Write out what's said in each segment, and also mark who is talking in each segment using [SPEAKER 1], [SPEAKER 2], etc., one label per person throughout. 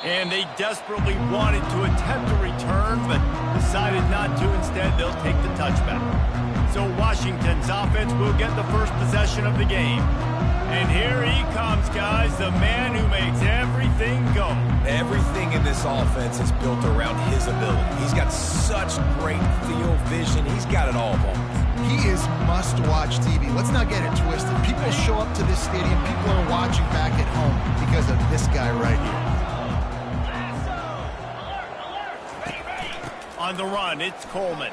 [SPEAKER 1] And they desperately wanted to attempt a return, but decided not to. Instead, they'll take the touchback. So Washington's offense will get the first possession of the game. And here he comes, guys, the man who makes everything go.
[SPEAKER 2] Everything in this offense is built around his ability. He's got such great field vision. He's got it all, Ball.
[SPEAKER 3] He is must-watch TV. Let's not get it twisted. People show up to this stadium. People are watching back at home because of this guy right here.
[SPEAKER 1] On the run, it's Coleman.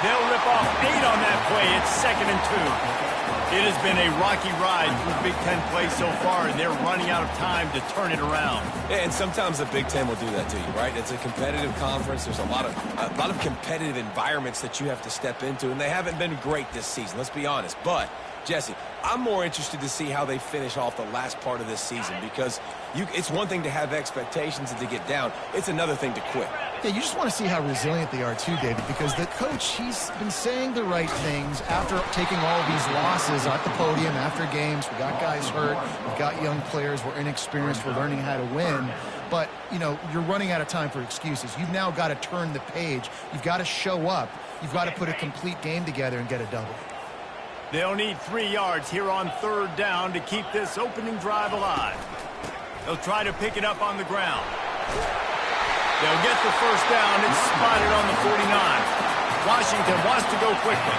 [SPEAKER 1] They'll rip off 8 on that play. It's 2nd and 2. It has been a rocky ride through Big Ten play so far, and they're running out of time to turn it around.
[SPEAKER 2] Yeah, and sometimes the Big Ten will do that to you, right? It's a competitive conference. There's a lot of competitive environments that you have to step into, and they haven't been great this season, let's be honest. But, Jesse, I'm more interested to see how they finish off the last part of this season because it's one thing to have expectations and to get down. It's another thing to quit.
[SPEAKER 3] Yeah, you just want to see how resilient they are too, David, because the coach, he's been saying the right things after taking all these losses at the podium, after games. We got guys hurt. We've got young players. We're inexperienced. We're learning how to win. But, you know, you're running out of time for excuses. You've now got to turn the page. You've got to show up. You've got to put a complete game together and get a double.
[SPEAKER 1] They'll need 3 yards here on 3rd down to keep this opening drive alive. They'll try to pick it up on the ground. They'll get the first down and spot it on the 49. Washington wants to go quickly.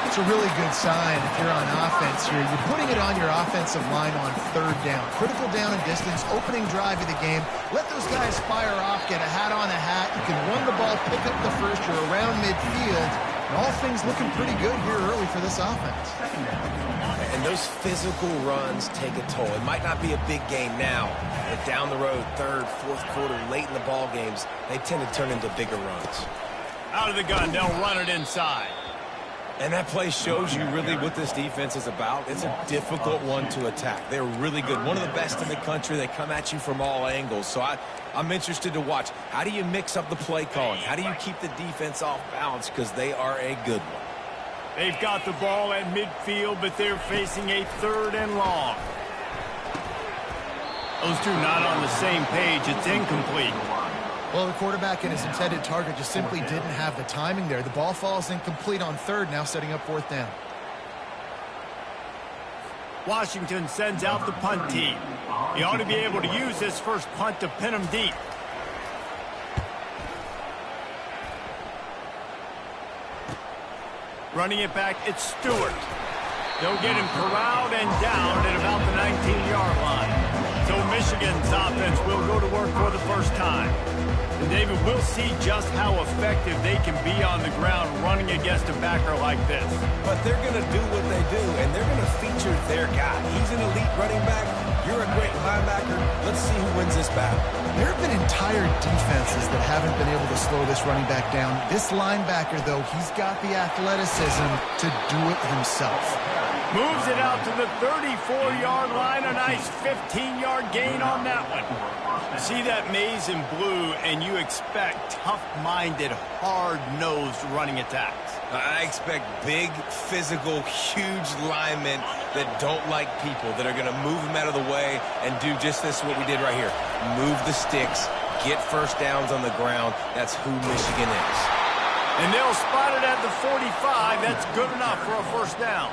[SPEAKER 3] It's a really good sign if you're on offense here. You're putting it on your offensive line on 3rd down. Critical down and distance, opening drive of the game. Let those guys fire off, get a hat on a hat. You can run the ball, pick up the first. You're around midfield. And all things looking pretty good here early for this offense.
[SPEAKER 2] And those physical runs take a toll. It might not be a big game now, but down the road, 3rd, 4th quarter, late in the ball games, they tend to turn into bigger runs.
[SPEAKER 1] Out of the gun, they'll run it inside.
[SPEAKER 2] And that play shows you really what this defense is about. It's a difficult one to attack. They're really good. One of the best in the country. They come at you from all angles. So I'm interested to watch. How do you mix up the play calling? How do you keep the defense off balance? Because they are a good one.
[SPEAKER 1] They've got the ball at midfield, but they're facing a 3rd and long. Those two not on the same page. It's incomplete.
[SPEAKER 3] Well, the quarterback and his intended target just simply didn't have the timing there. The ball falls incomplete on 3rd, now setting up 4th down.
[SPEAKER 1] Washington sends out the punt team. He ought to be able to use this first punt to pin him deep. Running it back, it's Stewart. They'll get him corralled and down at about the 19-yard line. So Michigan's offense will go to work for the first time. And David, we'll see just how effective they can be on the ground running against a backer like this.
[SPEAKER 2] But they're going to do what they do, and they're going to feature their guy. He's an elite running back. You're a great linebacker. Let's see who wins this battle.
[SPEAKER 3] There have been entire defenses that haven't been able to slow this running back down. This linebacker, though, he's got the athleticism to do it himself.
[SPEAKER 1] Moves it out to the 34-yard line. A nice 15-yard gain on that one. See that maze in blue, and you expect tough-minded, hard-nosed running attacks.
[SPEAKER 2] I expect big, physical, huge linemen that don't like people, that are going to move them out of the way and do just this, what we did right here. Move the sticks, get first downs on the ground. That's who Michigan is.
[SPEAKER 1] And they'll spot it at the 45. That's good enough for a first down.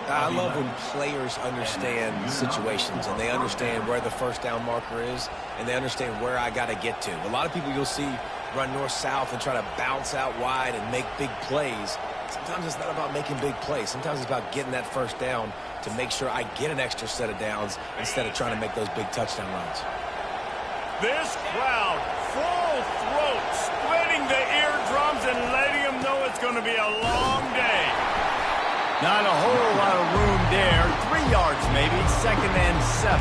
[SPEAKER 2] I love when players understand situations and they understand where the first down marker is and they understand where I got to get to. A lot of people you'll see run north-south and try to bounce out wide and make big plays. Sometimes it's not about making big plays. Sometimes it's about getting that first down to make sure I get an extra set of downs instead of trying to make those big touchdown runs.
[SPEAKER 1] This crowd, full throat, splitting the eardrums and letting them know it's going to be a long day. Not a whole lot of room there. 3 yards maybe, 2nd and 7.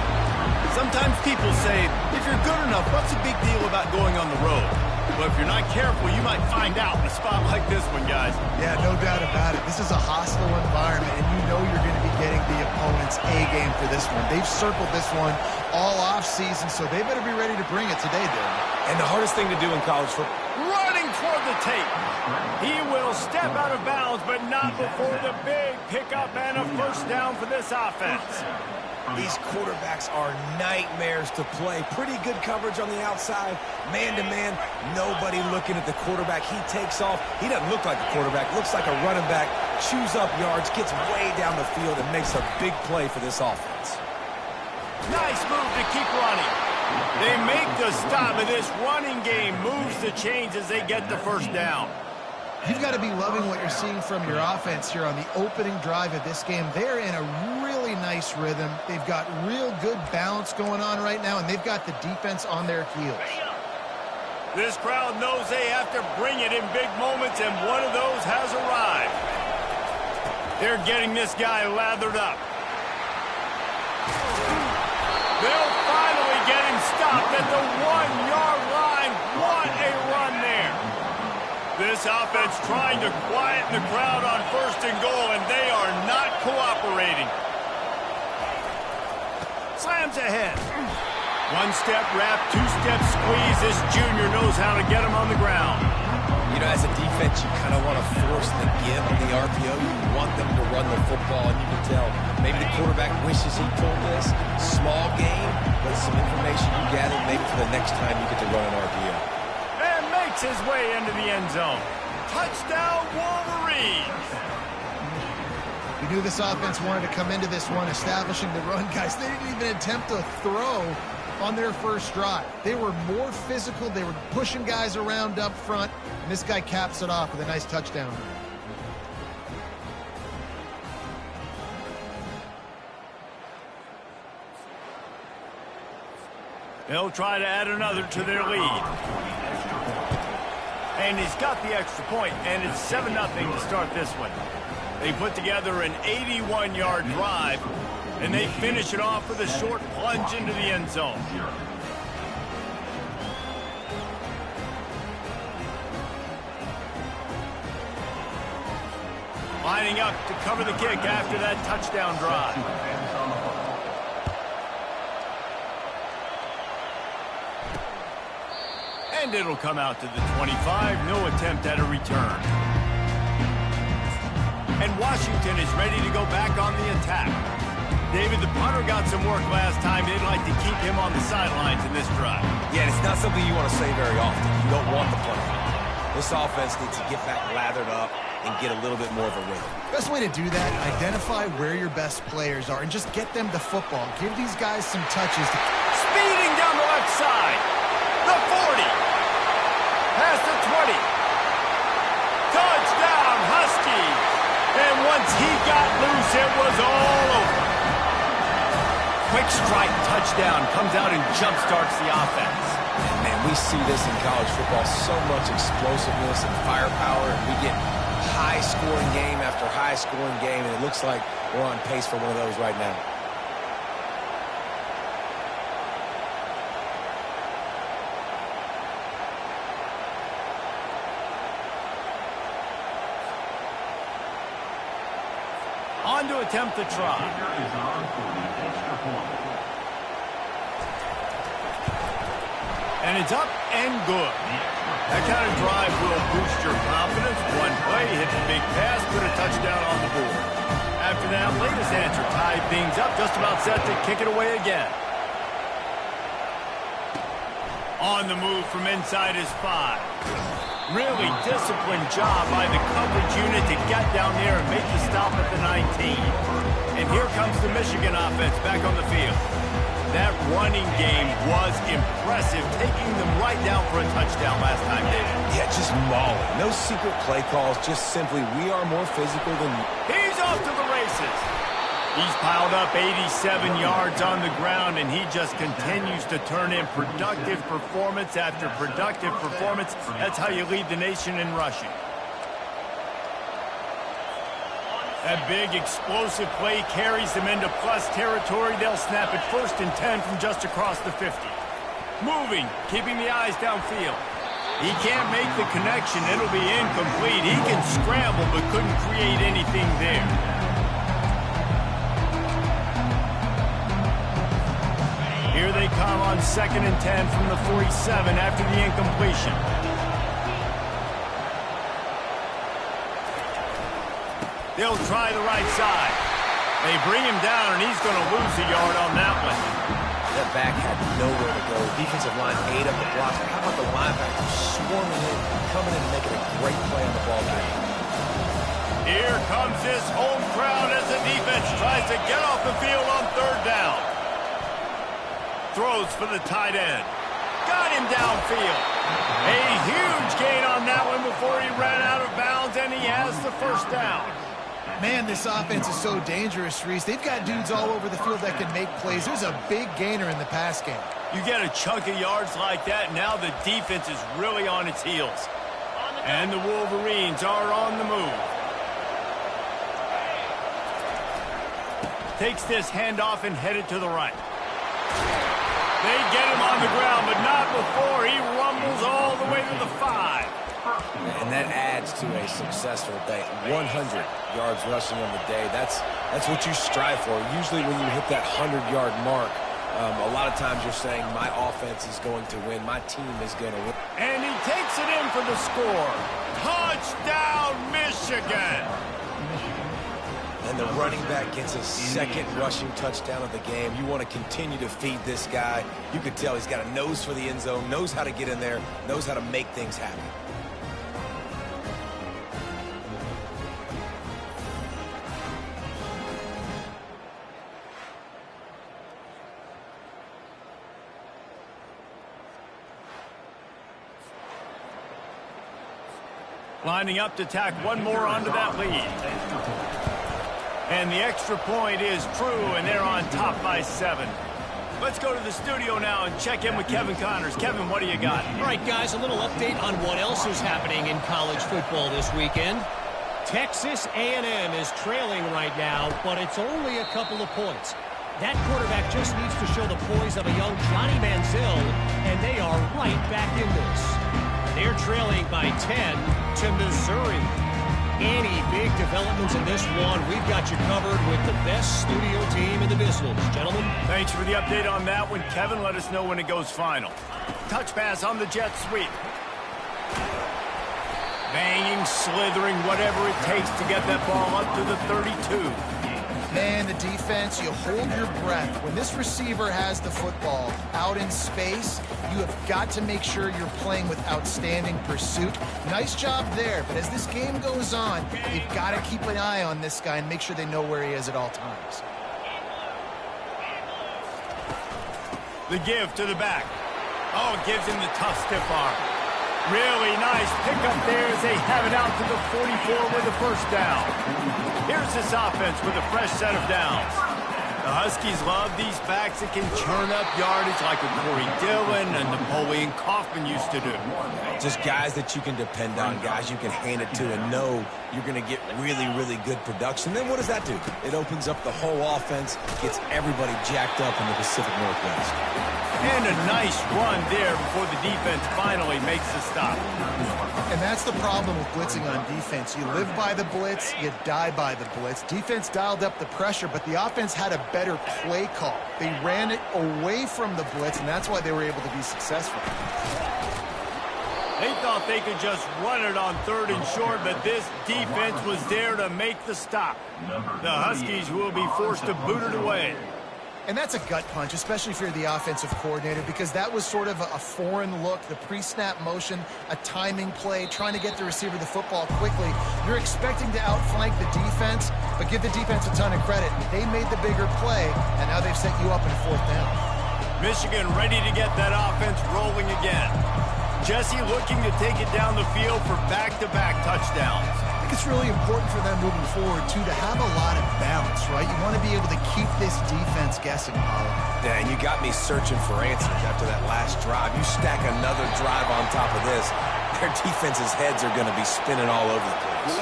[SPEAKER 1] Sometimes people say, if you're good enough, what's the big deal about going on the road? But if you're not careful, you might find out in a spot like this one, guys.
[SPEAKER 3] Yeah, no doubt about it. This is a hostile environment, and you know you're going to be getting the opponent's A-game for this one. They've circled this one all off-season, so they better be ready to bring it today, Dylan.
[SPEAKER 2] And the hardest thing to do in college football.
[SPEAKER 1] Running toward the tape. He will step out of bounds, but not before the big pickup and a first down for this offense.
[SPEAKER 2] These quarterbacks are nightmares to play. Pretty good coverage on the outside. Man-to-man, nobody looking at the quarterback. He takes off. He doesn't look like a quarterback. Looks like a running back. Chews up yards, gets way down the field, and makes a big play for this offense.
[SPEAKER 1] Nice move to keep running. They make the stop, and this running game moves the chains as they get the first down.
[SPEAKER 3] You've got to be loving what you're seeing from your offense here on the opening drive of this game. They're in a really nice rhythm. They've got real good balance going on right now, and they've got the defense on their heels.
[SPEAKER 1] This crowd knows they have to bring it in big moments, and one of those has arrived. They're getting this guy lathered up. They'll finally get him stopped at the 1-yard line. What a run there. This offense trying to quieten the crowd on 1st and goal, and they are not cooperating. Slams ahead. 1-step wrap, 2-step squeeze. This junior knows how to get him on the ground.
[SPEAKER 2] You know, as a defense, you kind of want to force the give on the RPO. You want them to run the football, and you can tell maybe the quarterback wishes he pulled this. Small game, but some information you gather maybe for the next time you get to run an RPO.
[SPEAKER 1] And makes his way into the end zone. Touchdown, Wolverines!
[SPEAKER 3] We knew this offense wanted to come into this one establishing the run, guys. They didn't even attempt to throw on their first drive. They were more physical. They were pushing guys around up front, and this guy caps it off with a nice touchdown.
[SPEAKER 1] They'll try to add another to their lead. And he's got the extra point, and it's 7-0 to start this one. They put together an 81-yard drive, and they finish it off with a short plunge into the end zone. Lining up to cover the kick after that touchdown drive. And it'll come out to the 25. No attempt at a return. And Washington is ready to go back on the attack. David, the punter got some work last time. They'd like to keep him on the sidelines in this drive.
[SPEAKER 2] Yeah, it's not something you want to say very often. You don't want the punter. This offense needs to get back lathered up and get a little bit more of a rhythm.
[SPEAKER 3] Best way to do that, identify where your best players are and just get them the football. Give these guys some touches.
[SPEAKER 1] Speeding down the left side. The 40. Past the 20. Touchdown, Huskies. And once he got loose, it was all over. Quick strike touchdown comes out and jump-starts the offense.
[SPEAKER 2] And man, we see this in college football, so much explosiveness and firepower, and we get high-scoring game after high-scoring game, and it looks like we're on pace for one of those right now.
[SPEAKER 1] On to attempt the try. And it's up and good. That kind of drive will boost your confidence. One play, hit the big pass, put a touchdown on the board. After that, latest answer tied things up, just about set to kick it away again. On the move from inside his 5. Really disciplined job by the coverage unit to get down there and make the stop at the 19. And here comes the Michigan offense back on the field. That running game was impressive, taking them right down for a touchdown last time, David.
[SPEAKER 2] Yeah, just mauling. No secret play calls, just simply we are more physical than you.
[SPEAKER 1] He's off to the races. He's piled up 87 yards on the ground, and he just continues to turn in productive performance after productive performance. That's how you lead the nation in rushing. That big explosive play carries them into plus territory. They'll snap it 1st and 10 from just across the 50. Moving, keeping the eyes downfield. He can't make the connection. It'll be incomplete. He can scramble but couldn't create anything there. Here they come on 2nd and 10 from the 47 after the incompletion. They'll try the right side. They bring him down, and he's going to lose a yard on that one.
[SPEAKER 2] That back had nowhere to go. Defensive line ate up the blocks. How about the linebackers swarming in, coming in and making a great play on the ball back?
[SPEAKER 1] Here comes this home crowd as the defense tries to get off the field on third down. Throws for the tight end. Got him downfield. A huge gain on that one before he ran out of bounds, and he has the first down.
[SPEAKER 3] Man, this offense is so dangerous, Reese. They've got dudes all over the field that can make plays. There's a big gainer in the pass game.
[SPEAKER 1] You get a chunk of yards like that, now the defense is really on its heels. And the Wolverines are on the move. Takes this handoff and headed to the right. They get him on the ground, but not before he rumbles all the way to the 5.
[SPEAKER 2] And that adds to a successful day. 100 yards rushing on the day. That's what you strive for. Usually when you hit that 100-yard mark, a lot of times you're saying my offense is going to win, my team is going to win.
[SPEAKER 1] And he takes it in for the score. Touchdown, Michigan!
[SPEAKER 2] And the running back gets his second rushing touchdown of the game. You want to continue to feed this guy. You can tell he's got a nose for the end zone, knows how to get in there, knows how to make things happen.
[SPEAKER 1] Lining up to tack one more onto that lead. And the extra point is true, and they're on top by 7. Let's go to the studio now and check in with Kevin Connors. Kevin, what do you got?
[SPEAKER 4] All right, guys, a little update on what else is happening in college football this weekend. Texas A&M is trailing right now, but it's only a couple of points. That quarterback just needs to show the poise of a young Johnny Manziel, and they are right back in this. They're trailing by 10 to Missouri. Any big developments in this one, we've got you covered with the best studio team in the business. Gentlemen.
[SPEAKER 1] Thanks for the update on that one. Kevin, let us know when it goes final. Touch pass on the jet sweep. Banging, slithering, whatever it takes to get that ball up to the 32.
[SPEAKER 3] Man, the defense, you hold your breath. When this receiver has the football out in space, you have got to make sure you're playing with outstanding pursuit. Nice job there, but as this game goes on, they've got to keep an eye on this guy and make sure they know where he is at all times.
[SPEAKER 1] The give to the back. Oh, it gives him the tough stiff arm. Really nice pickup there as they have it out to the 44 with the first down. Here's this offense with a fresh set of downs. The Huskies love these backs that can churn up yardage like a Corey Dillon and Napoleon Kaufman used to do.
[SPEAKER 2] Just guys that you can depend on, guys you can hand it to and know you're going to get really, really good production. Then what does that do? It opens up the whole offense, gets everybody jacked up in the Pacific Northwest.
[SPEAKER 1] And a nice run there before the defense finally makes the stop.
[SPEAKER 3] And that's the problem with blitzing on defense. You live by the blitz, you die by the blitz. Defense dialed up the pressure, but the offense had a better play call. They ran it away from the blitz, and that's why they were able to be successful.
[SPEAKER 1] They thought they could just run it on 3rd and short, but this defense was there to make the stop. The Huskies will be forced to boot it away.
[SPEAKER 3] And that's a gut punch, especially if you're the offensive coordinator, because that was sort of a foreign look, the pre-snap motion, a timing play, trying to get the receiver the football quickly. You're expecting to outflank the defense, but give the defense a ton of credit. They made the bigger play, and now they've set you up in 4th down.
[SPEAKER 1] Michigan ready to get that offense rolling again. Jesse looking to take it down the field for back-to-back touchdowns.
[SPEAKER 3] I think it's really important for them moving forward, too, to have a lot of balance, right? You want to be able to keep this defense guessing, Paulo.
[SPEAKER 2] Yeah, and you got me searching for answers after that last drive. You stack another drive on top of this, their defense's heads are going to be spinning all over the place.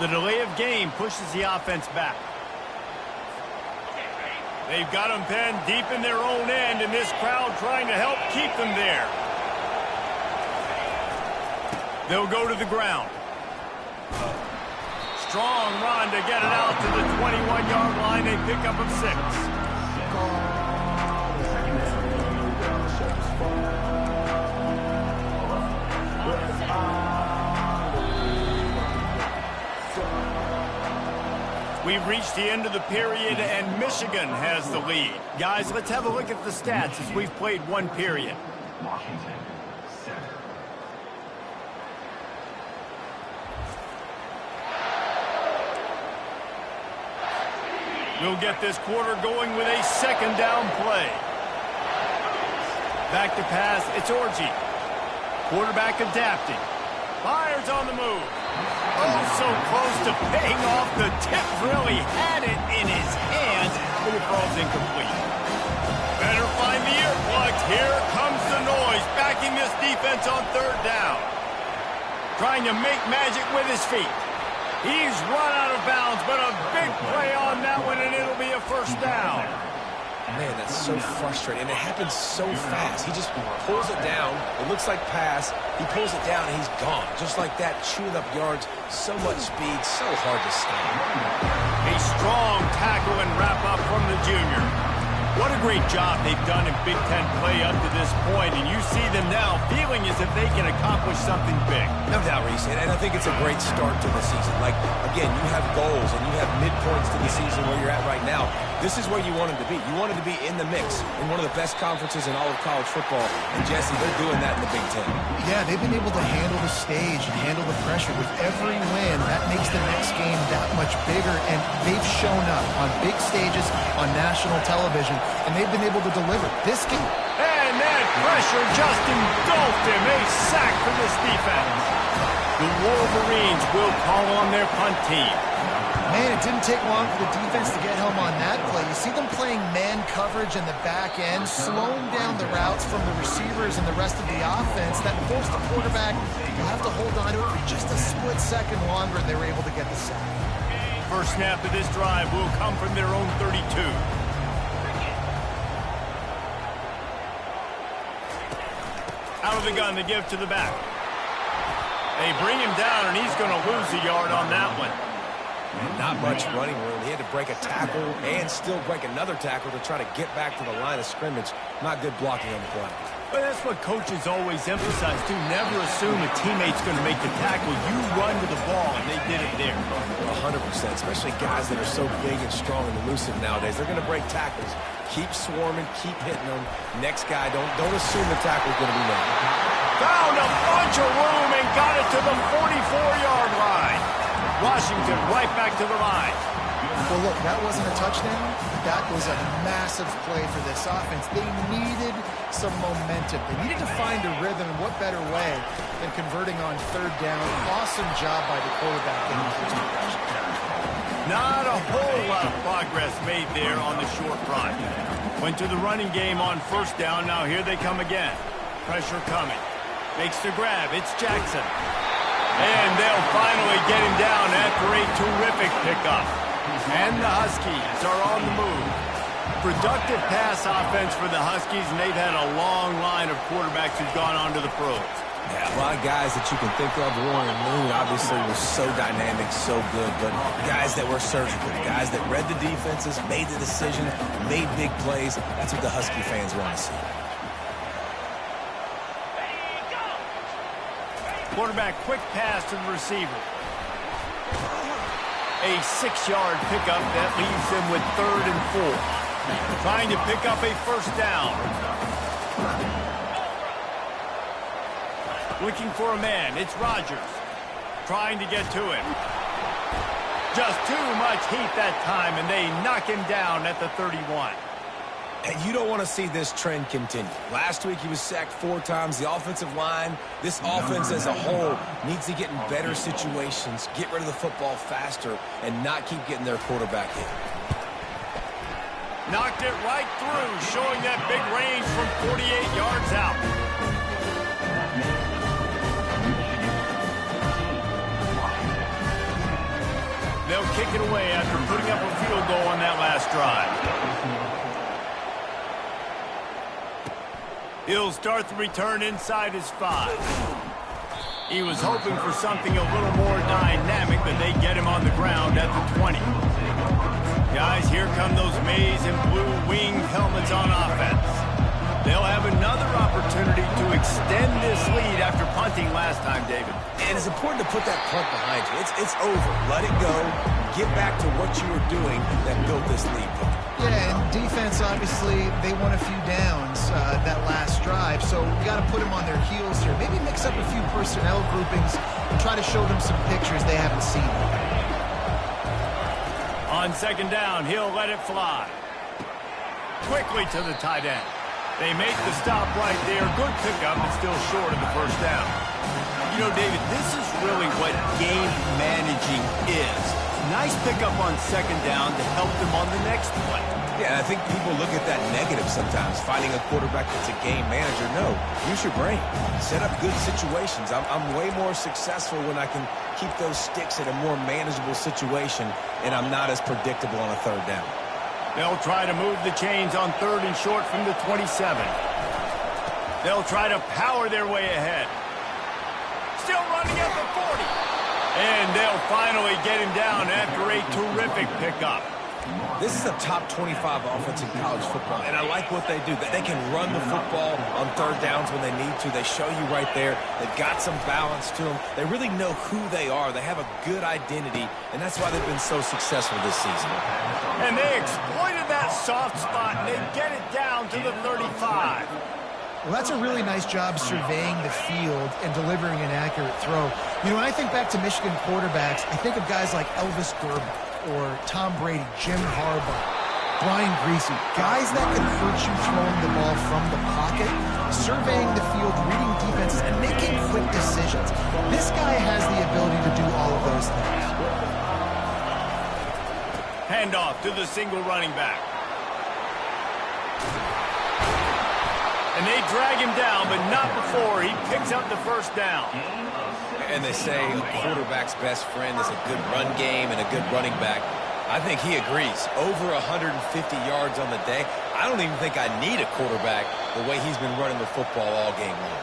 [SPEAKER 1] The delay of game pushes the offense back. They've got them pinned deep in their own end, and this crowd trying to help keep them there. They'll go to the ground. Strong run to get it out to the 21-yard line. They pick up of 6. We've reached the end of the period, and Michigan has the lead. Guys, let's have a look at the stats as we've played one period. We'll get this quarter going with a second down play. Back to pass, it's Orji. Quarterback adapting. Fires on the move. Oh, so close to paying off. The tip really had it in his hands, but it falls incomplete. Better find the earplugs. Here comes the noise, backing this defense on third down. Trying to make magic with his feet. He's run out of bounds, but a big play on that one, and it'll be a first down.
[SPEAKER 2] Man, that's so frustrating, and it happens so fast. He just pulls it down. It looks like pass. He pulls it down, and he's gone. Just like that, chewing up yards. So much speed, so hard to stop.
[SPEAKER 1] A strong tackle and wrap-up from the junior. What a great job they've done in Big Ten play up to this point, and you see them now feeling as if they can accomplish something big.
[SPEAKER 2] No doubt, Reese, and I think it's a great start to the season. Like, again, you have goals and you have midpoints to the season where you're at right now. This is where you wanted to be. You wanted to be in the mix in one of the best conferences in all of college football, and Jesse, they're doing that in the Big Ten.
[SPEAKER 3] Yeah, they've been able to handle the stage and handle the pressure. With every win, that makes the next game that much bigger, and they've shown up on big stages on national television, and they've been able to deliver. This game...
[SPEAKER 1] And that pressure just engulfed him. A sack for this defense. The Wolverines will call on their punt team.
[SPEAKER 3] Man, it didn't take long for the defense to get home on that play. You see them playing man coverage in the back end, slowing down the routes from the receivers and the rest of the offense. That forced the quarterback to have to hold on to it for just a split second longer, and they were able to get the sack.
[SPEAKER 1] First snap of this drive will come from their own 32. Out of the gun, they give to the back. They bring him down, and he's going to lose a yard on that one.
[SPEAKER 2] And not much running room. He had to break a tackle and still break another tackle to try to get back to the line of scrimmage. Not good blocking on the play.
[SPEAKER 1] But that's what coaches always emphasize, too. Never assume a teammate's going to make the tackle. You run to the ball, and they did it there.
[SPEAKER 2] 100%, especially guys that are so big and strong and elusive nowadays. They're going to break tackles. Keep swarming, keep hitting them. Next guy, don't assume the tackle's going to be made.
[SPEAKER 1] Found a bunch of room and got it to the 44-yard line. Washington right back to the line.
[SPEAKER 3] Well, look, that wasn't a touchdown. That was a massive play for this offense. They needed some momentum. They needed to find a rhythm, and what better way than converting on third down. Awesome job by the quarterback in the first progression.
[SPEAKER 1] Not a whole lot of progress made there on the short run. Went to the running game on first down. Now here they come again. Pressure coming. Makes the grab. It's Jackson. And they'll finally get him down after a terrific pickup. And the Huskies are on the move. Productive pass offense for the Huskies, and they've had a long line of quarterbacks who've gone on to the pros.
[SPEAKER 2] Yeah, a lot of guys that you can think of. Warren Moon obviously was so dynamic, so good, but guys that were surgical, guys that read the defenses, made the decision, made big plays. That's what the Husky fans want to see.
[SPEAKER 1] Quarterback, quick pass to the receiver. A 6-yard pickup that leaves them with 3rd and 4. Trying to pick up a first down. Looking for a man. It's Rodgers. Trying to get to him. Just too much heat that time, and they knock him down at the 31.
[SPEAKER 2] And you don't want to see this trend continue. Last week he was sacked 4 times. The offensive line, this offense as a whole, needs to get in better situations, get rid of the football faster, and not keep getting their quarterback hit.
[SPEAKER 1] Knocked it right through, showing that big range from 48 yards out. They'll kick it away after putting up a field goal on that last drive. He'll start the return inside his 5. He was hoping for something a little more dynamic, but they get him on the ground at the 20. Guys, here come those maize and blue winged helmets on offense. They'll have another opportunity to extend this lead after punting last time, David.
[SPEAKER 2] And it's important to put that punt behind you. It's over. Let it go. Get back to what you were doing that built this lead.
[SPEAKER 3] Yeah, and defense, obviously, they won a few downs that last drive, so we got to put them on their heels here. Maybe mix up a few personnel groupings and try to show them some pictures they haven't seen.
[SPEAKER 1] On second down, he'll let it fly. Quickly to the tight end. They make the stop right there. Good pickup, but still short of the first down. You know, David, this is really what game managing is. Nice pickup on second down to help them on the next play.
[SPEAKER 2] Yeah, I think people look at that negative sometimes, finding a quarterback that's a game manager. No, use your brain. Set up good situations. I'm way more successful when I can keep those sticks in a more manageable situation, and I'm not as predictable on a third down.
[SPEAKER 1] They'll try to move the chains on third and short from the 27. They'll try to power their way ahead. Still running at the 40. And they'll finally get him down after a terrific pickup.
[SPEAKER 2] This is a top 25 offense in college football, and I like what they do. They can run the football on third downs when they need to. They show you right there. They've got some balance to them. They really know who they are. They have a good identity, and that's why they've been so successful this season.
[SPEAKER 1] And they exploited that soft spot, and they get it down to the 35.
[SPEAKER 3] Well, that's a really nice job surveying the field and delivering an accurate throw. You know, when I think back to Michigan quarterbacks, I think of guys like Elvis Gerber or Tom Brady, Jim Harbaugh, Brian Griese, guys that can hurt you throwing the ball from the pocket, surveying the field, reading defenses, and making quick decisions. This guy has the ability to do all of those things.
[SPEAKER 1] Handoff to the single running back. And they drag him down, but not before he picks up the first down.
[SPEAKER 2] And they say a quarterback's best friend is a good run game and a good running back. I think he agrees. Over 150 yards on the day. I don't even think I need a quarterback the way he's been running the football all game long.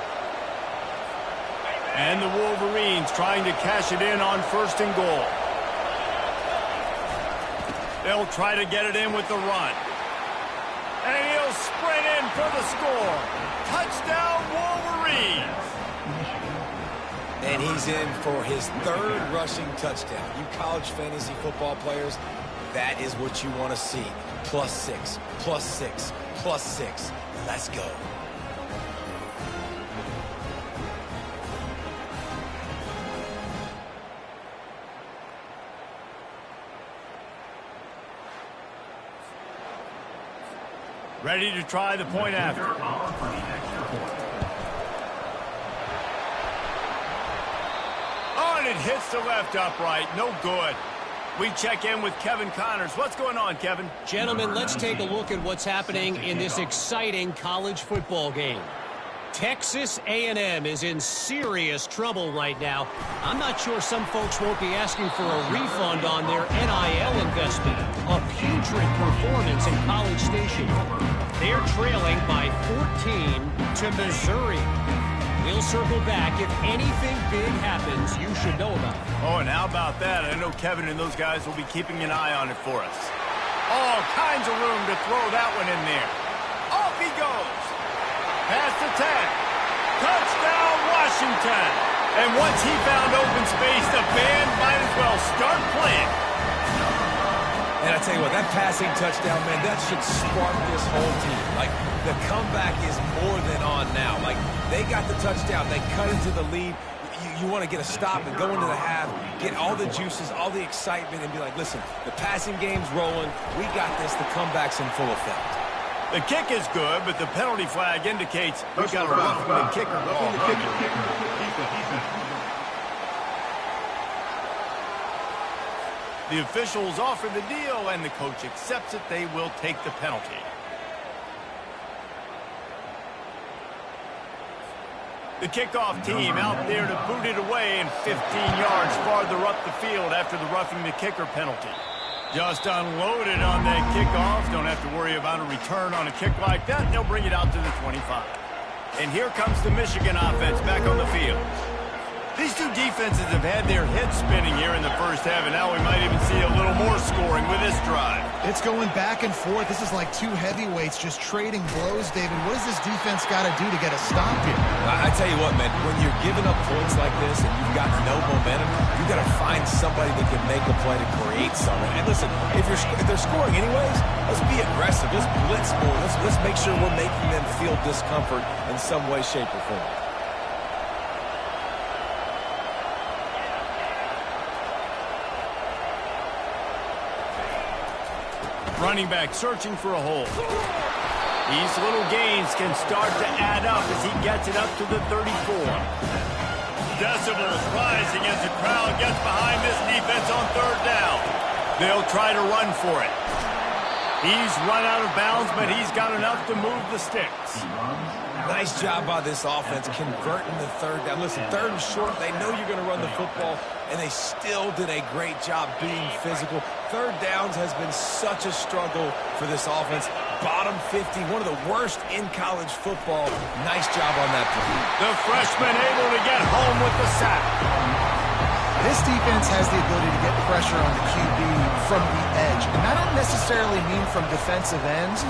[SPEAKER 1] And the Wolverines trying to cash it in on first and goal. They'll try to get it in with the run. And he'll sprint in for the score. Touchdown, Wolverines.
[SPEAKER 2] And he's in for his third rushing touchdown. You college fantasy football players, that is what you want to see. +6, +6, +6. Let's go.
[SPEAKER 1] Ready to try the point after. Oh, and it hits the left upright. No good. We check in with Kevin Connors. What's going on, Kevin?
[SPEAKER 4] Gentlemen, let's take a look at what's happening in this exciting college football game. Texas A&M is in serious trouble right now. I'm not sure some folks won't be asking for a refund on their NIL investment. A putrid performance in College Station. They're trailing by 14 to Missouri. We'll circle back. If anything big happens, you should know about it.
[SPEAKER 1] Oh, and how about that? I know Kevin and those guys will be keeping an eye on it for us. All kinds of room to throw that one in there. Off he goes. Past the 10. Touchdown, Washington. And once he found open space, the band might as well start playing.
[SPEAKER 2] And I tell you what, that passing touchdown, man, that should spark this whole team. Like, the comeback is more than on now. Like, they got the touchdown. They cut into the lead. You want to get a stop and go into the half, get all the juices, all the excitement, and be like, listen, the passing game's rolling. We got this. The comeback's in full effect.
[SPEAKER 1] The kick is good, but the penalty flag indicates we've got a roughing the kicker. The officials offer the deal, and the coach accepts it. They will take the penalty. The kickoff team out there to boot it away and 15 yards farther up the field after the roughing the kicker penalty. Just unloaded on that kickoff. Don't have to worry about a return on a kick like that. They'll bring it out to the 25. And here comes the Michigan offense back on the field. These two defenses have had their heads spinning here in the first half, and now we might even see a little more scoring with this drive.
[SPEAKER 3] It's going back and forth. This is like two heavyweights just trading blows, David. What does this defense got to do to get a stop here?
[SPEAKER 2] I tell you what, man, when you're giving up points like this and you've got no momentum, you've got to find somebody that can make a play to create something. And listen, if they're scoring anyways, let's be aggressive. Let's blitz more. Let's make sure we're making them feel discomfort in some way, shape, or form.
[SPEAKER 1] Running back searching for a hole. These little gains can start to add up as he gets it up to the 34. Decibels rising as the crowd gets behind this defense on third down. They'll try to run for it. He's run out of bounds, but he's got enough to move the sticks.
[SPEAKER 2] Nice job by this offense converting the third down. Listen, third and short, they know you're going to run the football, and they still did a great job being physical. Third downs has been such a struggle for this offense. Bottom 50, one of the worst in college football. Nice job on that play.
[SPEAKER 1] The freshman able to get home with the sack.
[SPEAKER 3] This defense has the ability to get pressure on the QB from the edge. And I don't necessarily mean from defensive ends.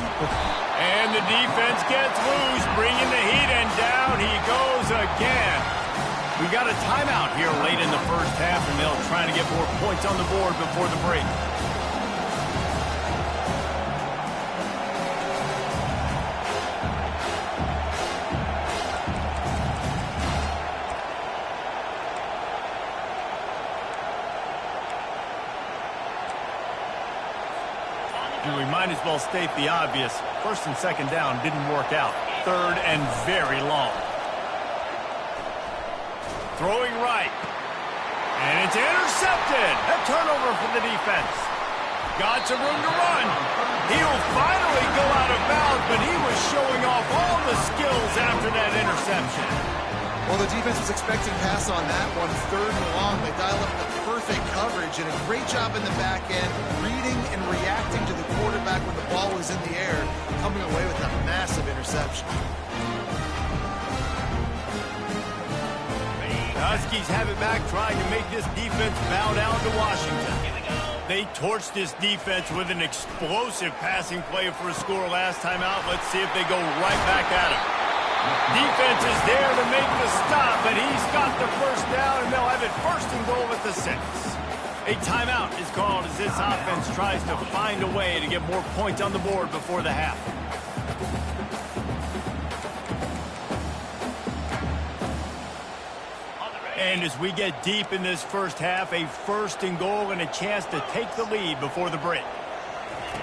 [SPEAKER 1] And the defense gets loose, bringing the heat, and down he goes again. We got a timeout here late in the first half, and they'll try to get more points on the board before the break. We might as well state the obvious. First and second down didn't work out. Third and very long. Throwing right. And it's intercepted. A turnover for the defense. Got some room to run. He'll finally go out of bounds, but he was showing off all the skills after that interception.
[SPEAKER 3] Well, the defense was expecting pass on that one. Third and long. They dial up the perfect coverage and a great job in the back end, reading and reacting to the quarterback when the ball was in the air, coming away with a massive interception.
[SPEAKER 1] Huskies have it back, trying to make this defense bow down to Washington. They torched this defense with an explosive passing play for a score last time out. Let's see if they go right back at him. Defense is there to make the stop, but he's got the first down, and they'll have it first and goal at the 6. A timeout is called as this offense tries to find a way to get more points on the board before the half. And as we get deep in this first half, a first and goal and a chance to take the lead before the break.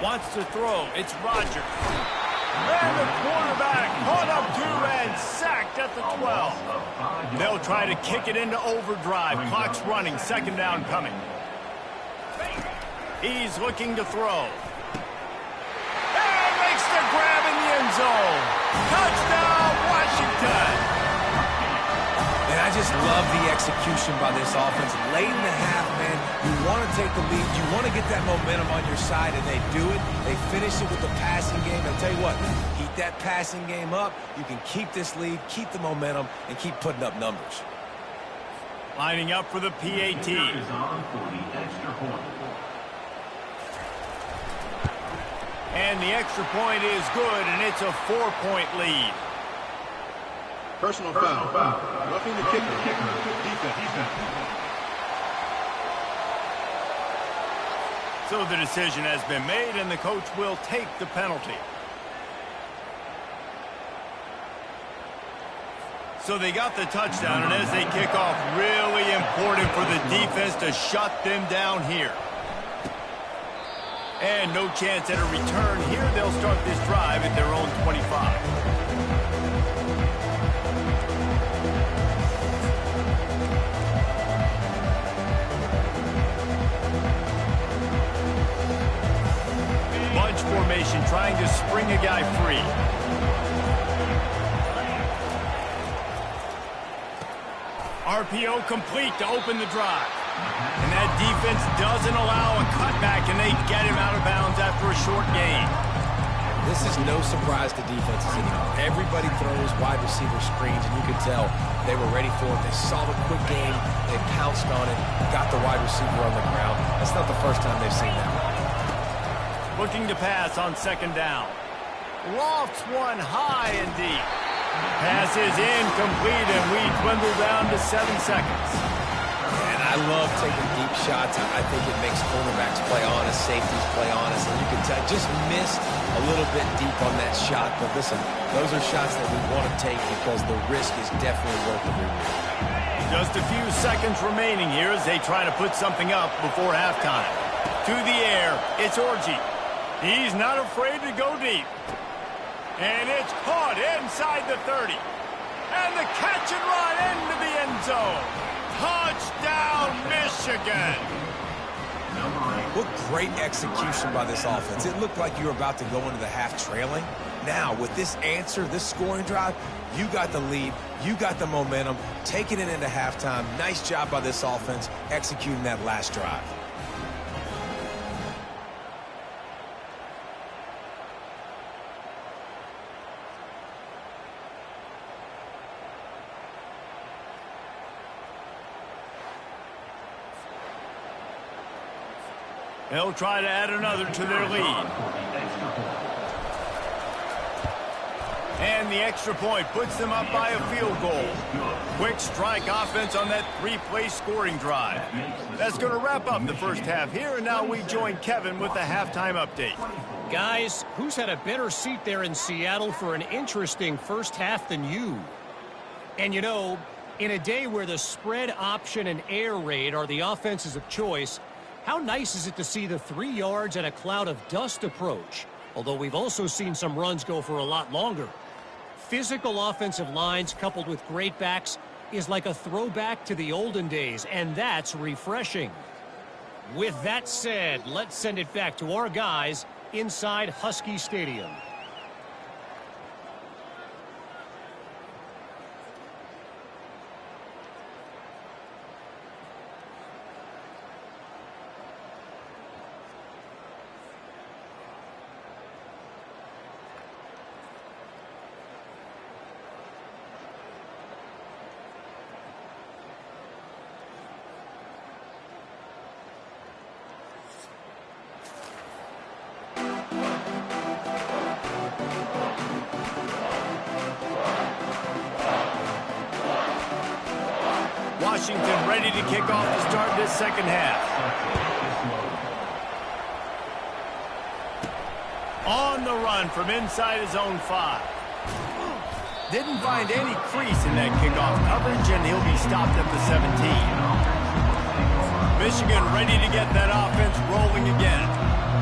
[SPEAKER 1] Wants to throw. It's Rodgers. And the quarterback caught up to and sacked at the 12. They'll try to kick it into overdrive. Clock's running. Second down coming. He's looking to throw. And makes the grab in the end zone. Touchdown, Washington.
[SPEAKER 2] And I just love the execution by this offense. Late in the half, man, you want to take the lead. You want to get that momentum on your side, and they do it. They finish it with the passing game. I'll tell you what, keep that passing game up. You can keep this lead, keep the momentum, and keep putting up numbers.
[SPEAKER 1] Lining up for the PAT. And the extra point is good, and it's a 4-point lead.
[SPEAKER 5] Personal foul. Roughing the kicker. Defense.
[SPEAKER 1] So the decision has been made, and the coach will take the penalty. So they got the touchdown, and as they kick off, really important for the defense to shut them down here. And no chance at a return here. They'll start this drive at their own 25. Bunch formation, trying to spring a guy free. RPO complete to open the drive. And that defense doesn't allow a cutback, and they get him out of bounds after a short gain.
[SPEAKER 2] This is no surprise to defenses anymore. Everybody throws wide receiver screens, and you can tell they were ready for it. They saw the quick game. They pounced on it, got the wide receiver on the ground. That's not the first time they've seen that.
[SPEAKER 1] Looking to pass on second down. Lofts one high and deep. Pass is incomplete, and we dwindle down to 7 seconds.
[SPEAKER 2] And I love taking deep shots. I think it makes cornerbacks play honest, safeties play honest, and you can tell just missed a little bit deep on that shot. But listen, those are shots that we want to take because the risk is definitely worth the reward.
[SPEAKER 1] Just a few seconds remaining here as they try to put something up before halftime. To the air, it's Orji. He's not afraid to go deep. And it's caught inside the 30. And the catch and run into the end zone. Touchdown, Michigan.
[SPEAKER 2] What great execution by this offense. It looked like you were about to go into the half trailing. Now, with this answer, this scoring drive, you got the lead, you got the momentum, taking it into halftime. Nice job by this offense executing that last drive.
[SPEAKER 1] They'll try to add another to their lead. And the extra point puts them up by a field goal. Quick strike offense on that 3-play scoring drive. That's going to wrap up the first half here, and now we join Kevin with the halftime update.
[SPEAKER 4] Guys, who's had a better seat there in Seattle for an interesting first half than you? And you know, in a day where the spread option and air raid are the offenses of choice, how nice is it to see the 3 yards and a cloud of dust approach? Although we've also seen some runs go for a lot longer. Physical offensive lines coupled with great backs is like a throwback to the olden days, and that's refreshing. With that said, let's send it back to our guys inside Husky Stadium.
[SPEAKER 1] Washington ready to kick off to start this second half. On the run from inside his own 5. Didn't find any crease in that kickoff coverage, and he'll be stopped at the 17. Michigan ready to get that offense rolling again.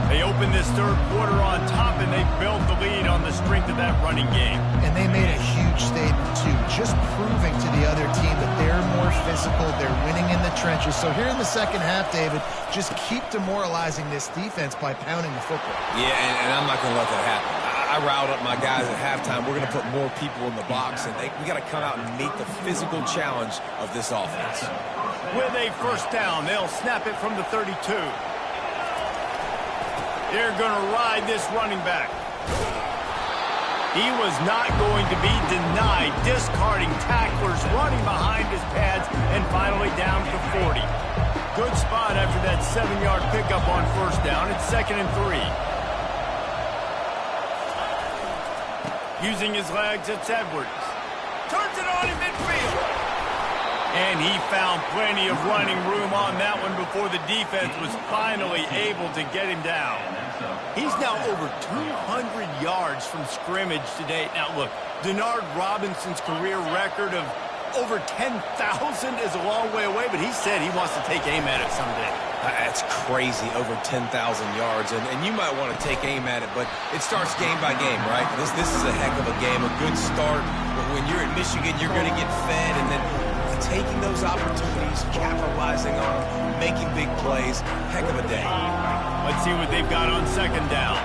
[SPEAKER 1] They opened this third quarter on top, and they built the lead on the strength of that running game.
[SPEAKER 3] And they made a huge statement, too, just proving to the other team that they're more physical, they're winning in the trenches. So here in the second half, David, just keep demoralizing this defense by pounding the football.
[SPEAKER 2] Yeah, and I'm not going to let that happen. I riled up my guys at halftime. We're going to put more people in the box, and we got to come out and meet the physical challenge of this offense.
[SPEAKER 1] With a first down, they'll snap it from the 32. They're going to ride this running back. He was not going to be denied, discarding tacklers, running behind his pads, and finally down to 40. Good spot after that 7-yard pickup on first down. It's 2nd and 3. Using his legs, it's Edwards. Turns it on in midfield. And he found plenty of running room on that one before the defense was finally able to get him down. He's now over 200 yards from scrimmage today. Now, look, Denard Robinson's career record of over 10,000 is a long way away, but he said he wants to take aim at it someday.
[SPEAKER 2] That's crazy, over 10,000 yards, and you might want to take aim at it, but it starts game by game, right? This is a heck of a game, a good start. But when you're at Michigan, you're going to get fed, and then taking those opportunities, capitalizing on them, making big plays, heck of a day.
[SPEAKER 1] Let's see what they've got on second down.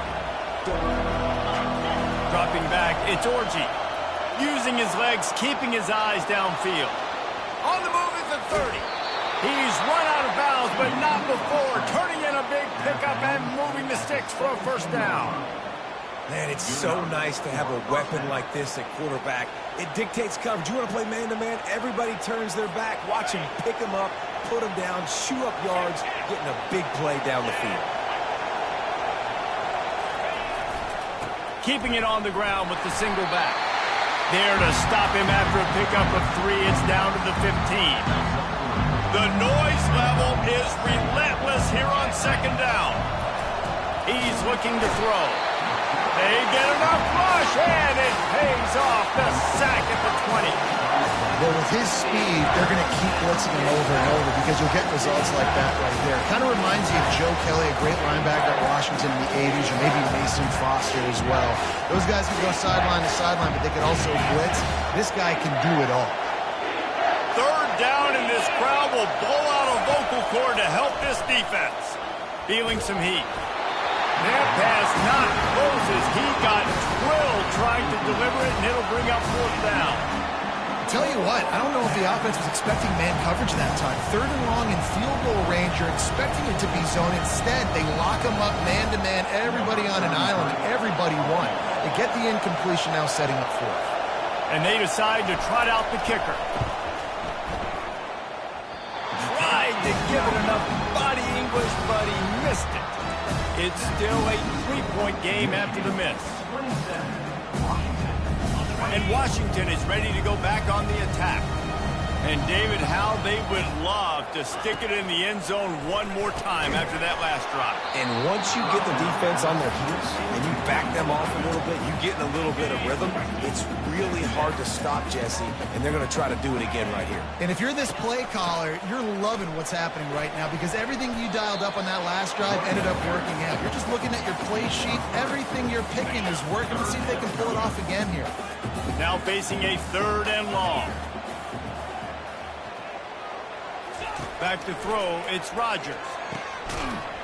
[SPEAKER 1] Dropping back, it's Orji. Using his legs, keeping his eyes downfield. On the move is the 30. He's run out of bounds, but not before. Turning in a big pickup and moving the sticks for a first down.
[SPEAKER 2] Man, it's so nice to have a weapon like this at quarterback. It dictates coverage. You want to play man-to-man? Everybody turns their back. Watch him pick him up, put him down, shoot up yards, getting a big play down the field.
[SPEAKER 1] Keeping it on the ground with the single back. There to stop him after a pickup of 3. It's down to the 15. The noise level is relentless here on second down. He's looking to throw. They get enough rush, and it pays off. The sack at the 20.
[SPEAKER 3] Well, with his speed, they're going to keep blitzing him over and over because you'll get results like that right there. Kind of reminds you of Joe Kelly, a great linebacker at Washington in the 80s, or maybe Mason Foster as well. Those guys can go sideline to sideline, but they can also blitz. This guy can do it all.
[SPEAKER 1] Third down, and this crowd will blow out a vocal cord to help this defense. Feeling some heat. That pass not closes. He got twilled trying to deliver it, and it'll bring up fourth down.
[SPEAKER 3] Tell you what, I don't know if the offense was expecting man coverage that time. Third and long in field goal range, you're expecting it to be zone. Instead, they lock them up man-to-man, everybody on an island, and everybody won. They get the incompletion now setting up fourth.
[SPEAKER 1] And they decide to trot out the kicker. Tried to give it enough body English, but he missed it. It's still a 3-point game after the miss. And Washington is ready to go back on the attack. And David, how they would love to stick it in the end zone one more time after that last drive.
[SPEAKER 2] And once you get the defense on their heels and you back them off a little bit, you get in a little bit of rhythm, it's really hard to stop Jesse, and they're going to try to do it again right here.
[SPEAKER 3] And if you're this play caller, you're loving what's happening right now because everything you dialed up on that last drive ended up working out. You're just looking at your play sheet. Everything you're picking is working. Let's see if they can pull it off again here.
[SPEAKER 1] Now facing a third and long. Back to throw, it's Rodgers.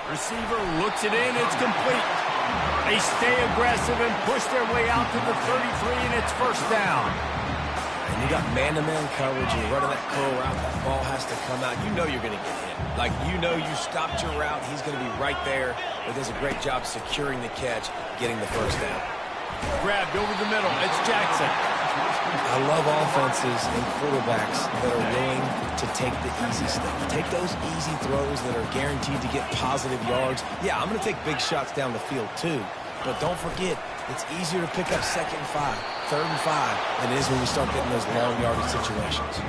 [SPEAKER 1] Receiver looks it in, it's complete. They stay aggressive and push their way out to the 33, and it's first down.
[SPEAKER 2] And you got man-to-man coverage, and you're running that curl route, that ball has to come out. You know you're going to get hit. Like, you know you stopped your route, he's going to be right there, but does a great job securing the catch, getting the first down.
[SPEAKER 1] Grabbed over the middle, it's Jackson.
[SPEAKER 2] I love offenses and quarterbacks that are willing to take the easy stuff. Take those easy throws that are guaranteed to get positive yards. Yeah, I'm going to take big shots down the field too, but don't forget, it's easier to pick up 2nd and 5, 3rd and 5 than it is when we start getting those long yardage situations.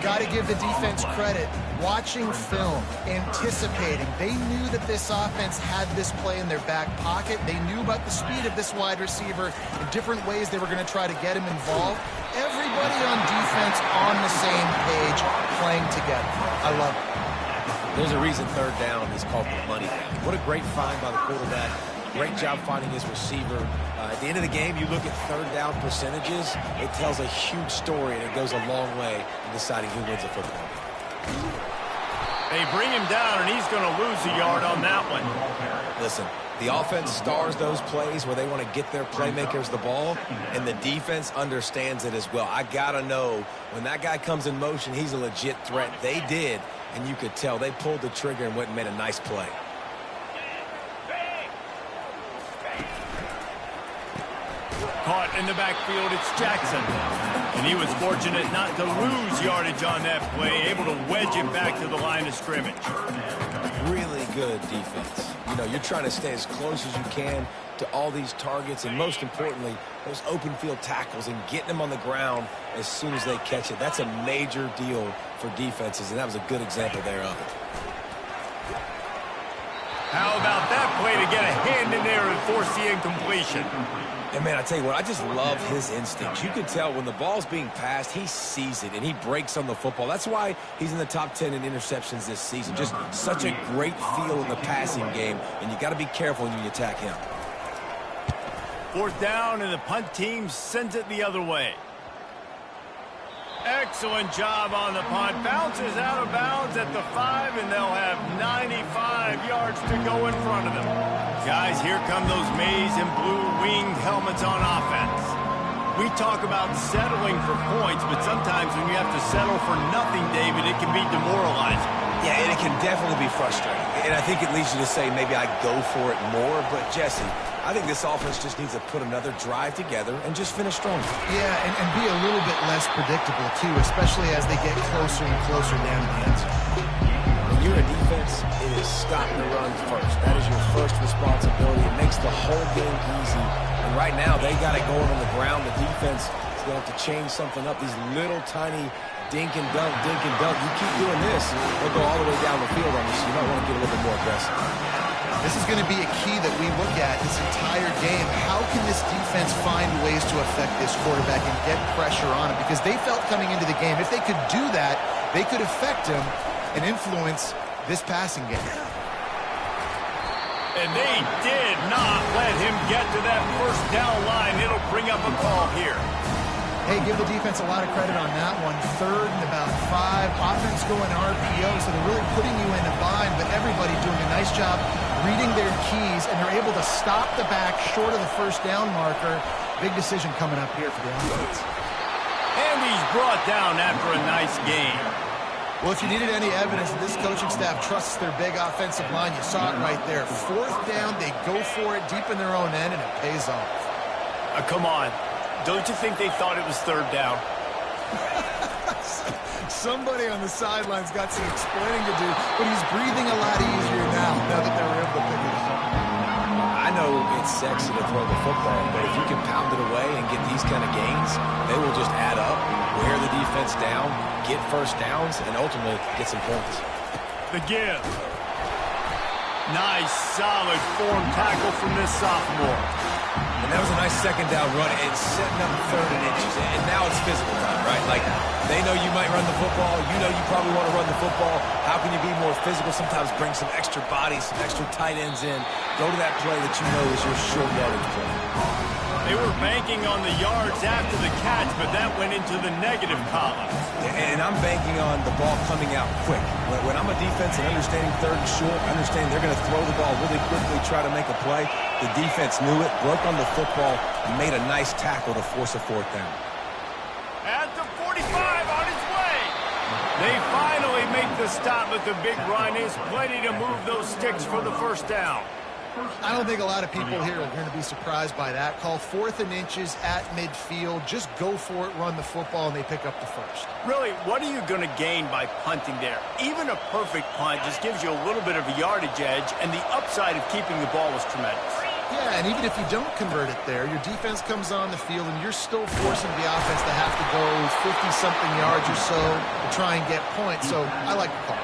[SPEAKER 3] Got to give the defense credit. Watching film, anticipating. They knew that this offense had this play in their back pocket. They knew about the speed of this wide receiver and different ways they were going to try to get him involved. Everybody on defense on the same page, playing together. I love it.
[SPEAKER 2] There's a reason third down is called the money down. What a great find by the quarterback. Great job finding his receiver. At the end of the game, you look at third down percentages. It tells a huge story, and it goes a long way in deciding who wins a football game.
[SPEAKER 1] They bring him down, and he's going to lose a yard on that one.
[SPEAKER 2] Listen, the offense stars those plays where they want to get their playmakers the ball, and the defense understands it as well. I got to know when that guy comes in motion, he's a legit threat. They did, and you could tell. They pulled the trigger and went and made a nice play.
[SPEAKER 1] Caught in the backfield, it's Jackson. And he was fortunate not to lose yardage on that play, able to wedge it back to the line of scrimmage.
[SPEAKER 2] Really good defense. You know, you're trying to stay as close as you can to all these targets, and most importantly, those open field tackles and getting them on the ground as soon as they catch it. That's a major deal for defenses, and that was a good example there of it.
[SPEAKER 1] How about that play to get a hand in there and force the incompletion?
[SPEAKER 2] And, man, I tell you what, I just love his instincts. You can tell when the ball's being passed, he sees it, and he breaks on the football. That's why he's in the top 10 in interceptions this season. Just such a great feel in the passing game, and you got to be careful when you attack him.
[SPEAKER 1] Fourth down, and the punt team sends it the other way. Excellent job on the punt. Bounces out of bounds at the 5, and they'll have 95 yards to go in front of them. Guys, here come those maize and blue winged helmets on offense. We talk about settling for points, but sometimes when you have to settle for nothing, David, it can be demoralizing.
[SPEAKER 2] Yeah, and it can definitely be frustrating. And I think it leads you to say maybe I go for it more. But, Jesse, I think this offense just needs to put another drive together and just finish strong.
[SPEAKER 3] Yeah, and be a little bit less predictable, too, especially as they get closer and closer down to the end zone.
[SPEAKER 2] When you're a defense, it is stop the run first. That is your first responsibility. It makes the whole game easy. And right now, they got it going on the ground. The defense is going to have to change something up. These little tiny dink and dunk, dink and dunk. You keep doing this, they'll go all the way down the field on you, so you might want to get a little bit more aggressive.
[SPEAKER 3] This is going to be a key that we look at this entire game. How can this defense find ways to affect this quarterback and get pressure on him? Because they felt coming into the game, if they could do that, they could affect him and influence this passing game.
[SPEAKER 1] And they did not let him get to that first down line. It'll bring up a call here.
[SPEAKER 3] Hey, give the defense a lot of credit on that one. 3rd and about 5. Offense going RPO, so they're really putting you in a bind, but everybody doing a nice job reading their keys, and they're able to stop the back short of the first down marker. Big decision coming up here for the offense.
[SPEAKER 1] And he's brought down after a nice game.
[SPEAKER 3] Well, if you needed any evidence that this coaching staff trusts their big offensive line, you saw it right there. 4th down, they go for it deep in their own end, and it pays off.
[SPEAKER 1] Come on. Don't you think they thought it was 3rd down?
[SPEAKER 3] Somebody on the sidelines got some explaining to do, but he's breathing a lot easier now that they were able to pick it up.
[SPEAKER 2] I know it's sexy to throw the football, but if you can pound it away and get these kind of gains, they will just add up, wear the defense down, get first downs, and ultimately get some points.
[SPEAKER 1] The give. Nice, solid form tackle from this sophomore.
[SPEAKER 2] And that was a nice 2nd down run and setting up 3rd and inches. And now it's physical time, right? Like, they know you might run the football. You know you probably want to run the football. How can you be more physical? Sometimes bring some extra bodies, some extra tight ends in. Go to that play that you know is your short yardage play.
[SPEAKER 1] They were banking on the yards after the catch, but that went into the negative column.
[SPEAKER 2] And I'm banking on the ball coming out quick. When I'm a defense and understanding 3rd and short, understanding they're going to throw the ball really quickly, try to make a play. The defense knew it, broke on the football, and made a nice tackle to force a 4th down.
[SPEAKER 1] At the 45 on his way. They finally make the stop, but the big run is plenty to move those sticks for the first down.
[SPEAKER 3] I don't think a lot of people here are going to be surprised by that call. 4th and inches at midfield. Just go for it, run the football, and they pick up the first.
[SPEAKER 1] Really, what are you going to gain by punting there? Even a perfect punt just gives you a little bit of a yardage edge, and the upside of keeping the ball is tremendous.
[SPEAKER 3] Yeah, and even if you don't convert it there, your defense comes on the field, and you're still forcing the offense to have to go 50-something yards or so to try and get points. So I like the call.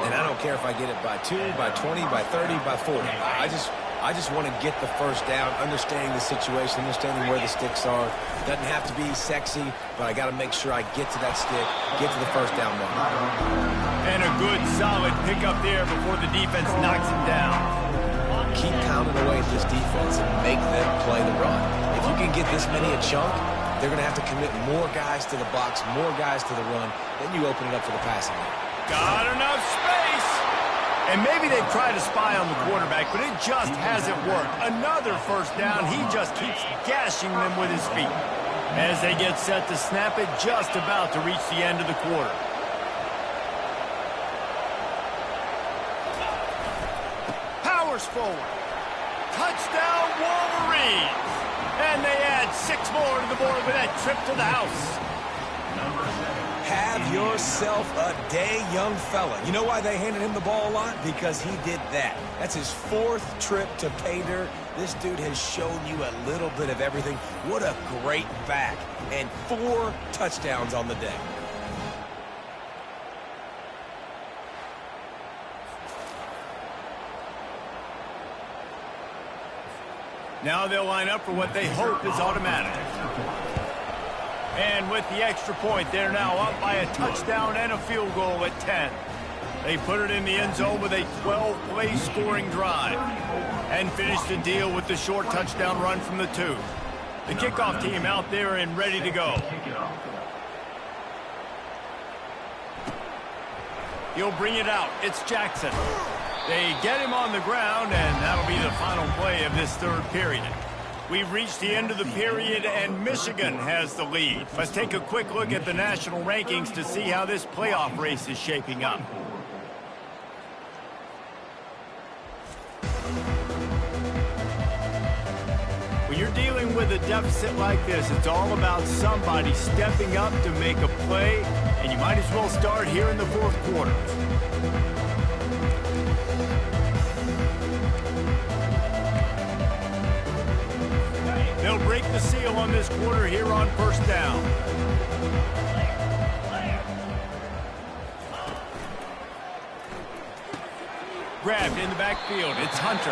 [SPEAKER 2] And I don't care if I get it by 2, by 20, by 30, by 40. I just want to get the first down, understanding the situation, understanding where the sticks are. It doesn't have to be sexy, but I got to make sure I get to that stick, get to the first down mark.
[SPEAKER 1] And a good, solid pickup there before the defense knocks him down.
[SPEAKER 2] Keep pounding away at this defense and make them play the run. If you can get this many a chunk, they're going to have to commit more guys to the box, more guys to the run. Then you open it up for the passing game.
[SPEAKER 1] Got enough space. And maybe they try to spy on the quarterback, but it just hasn't worked. Another first down. He just keeps gashing them with his feet. As they get set to snap it, just about to reach the end of the quarter. Powers forward. Touchdown Wolverines. And they add 6 more to the board with that trip to the house.
[SPEAKER 2] Have yourself a day, young fella. You know why they handed him the ball a lot? Because he did that. That's his 4th trip to pay dirt. This dude has shown you a little bit of everything. What a great back. And 4 touchdowns on the day.
[SPEAKER 1] Now they'll line up for what they hope is automatic. And with the extra point, they're now up by a touchdown and a field goal at 10. They put it in the end zone with a 12-play scoring drive and finish the deal with the short touchdown run from the 2. The kickoff team out there and ready to go. He'll bring it out. It's Jackson. They get him on the ground, and that'll be the final play of this 3rd period. We've reached the end of the period, and Michigan has the lead. Let's take a quick look at the national rankings to see how this playoff race is shaping up. with a deficit like this, it's all about somebody stepping up to make a play, and you might as well start here in the fourth quarter. They'll break the seal on this quarter here on first down. Grabbed in the backfield. It's Hunter.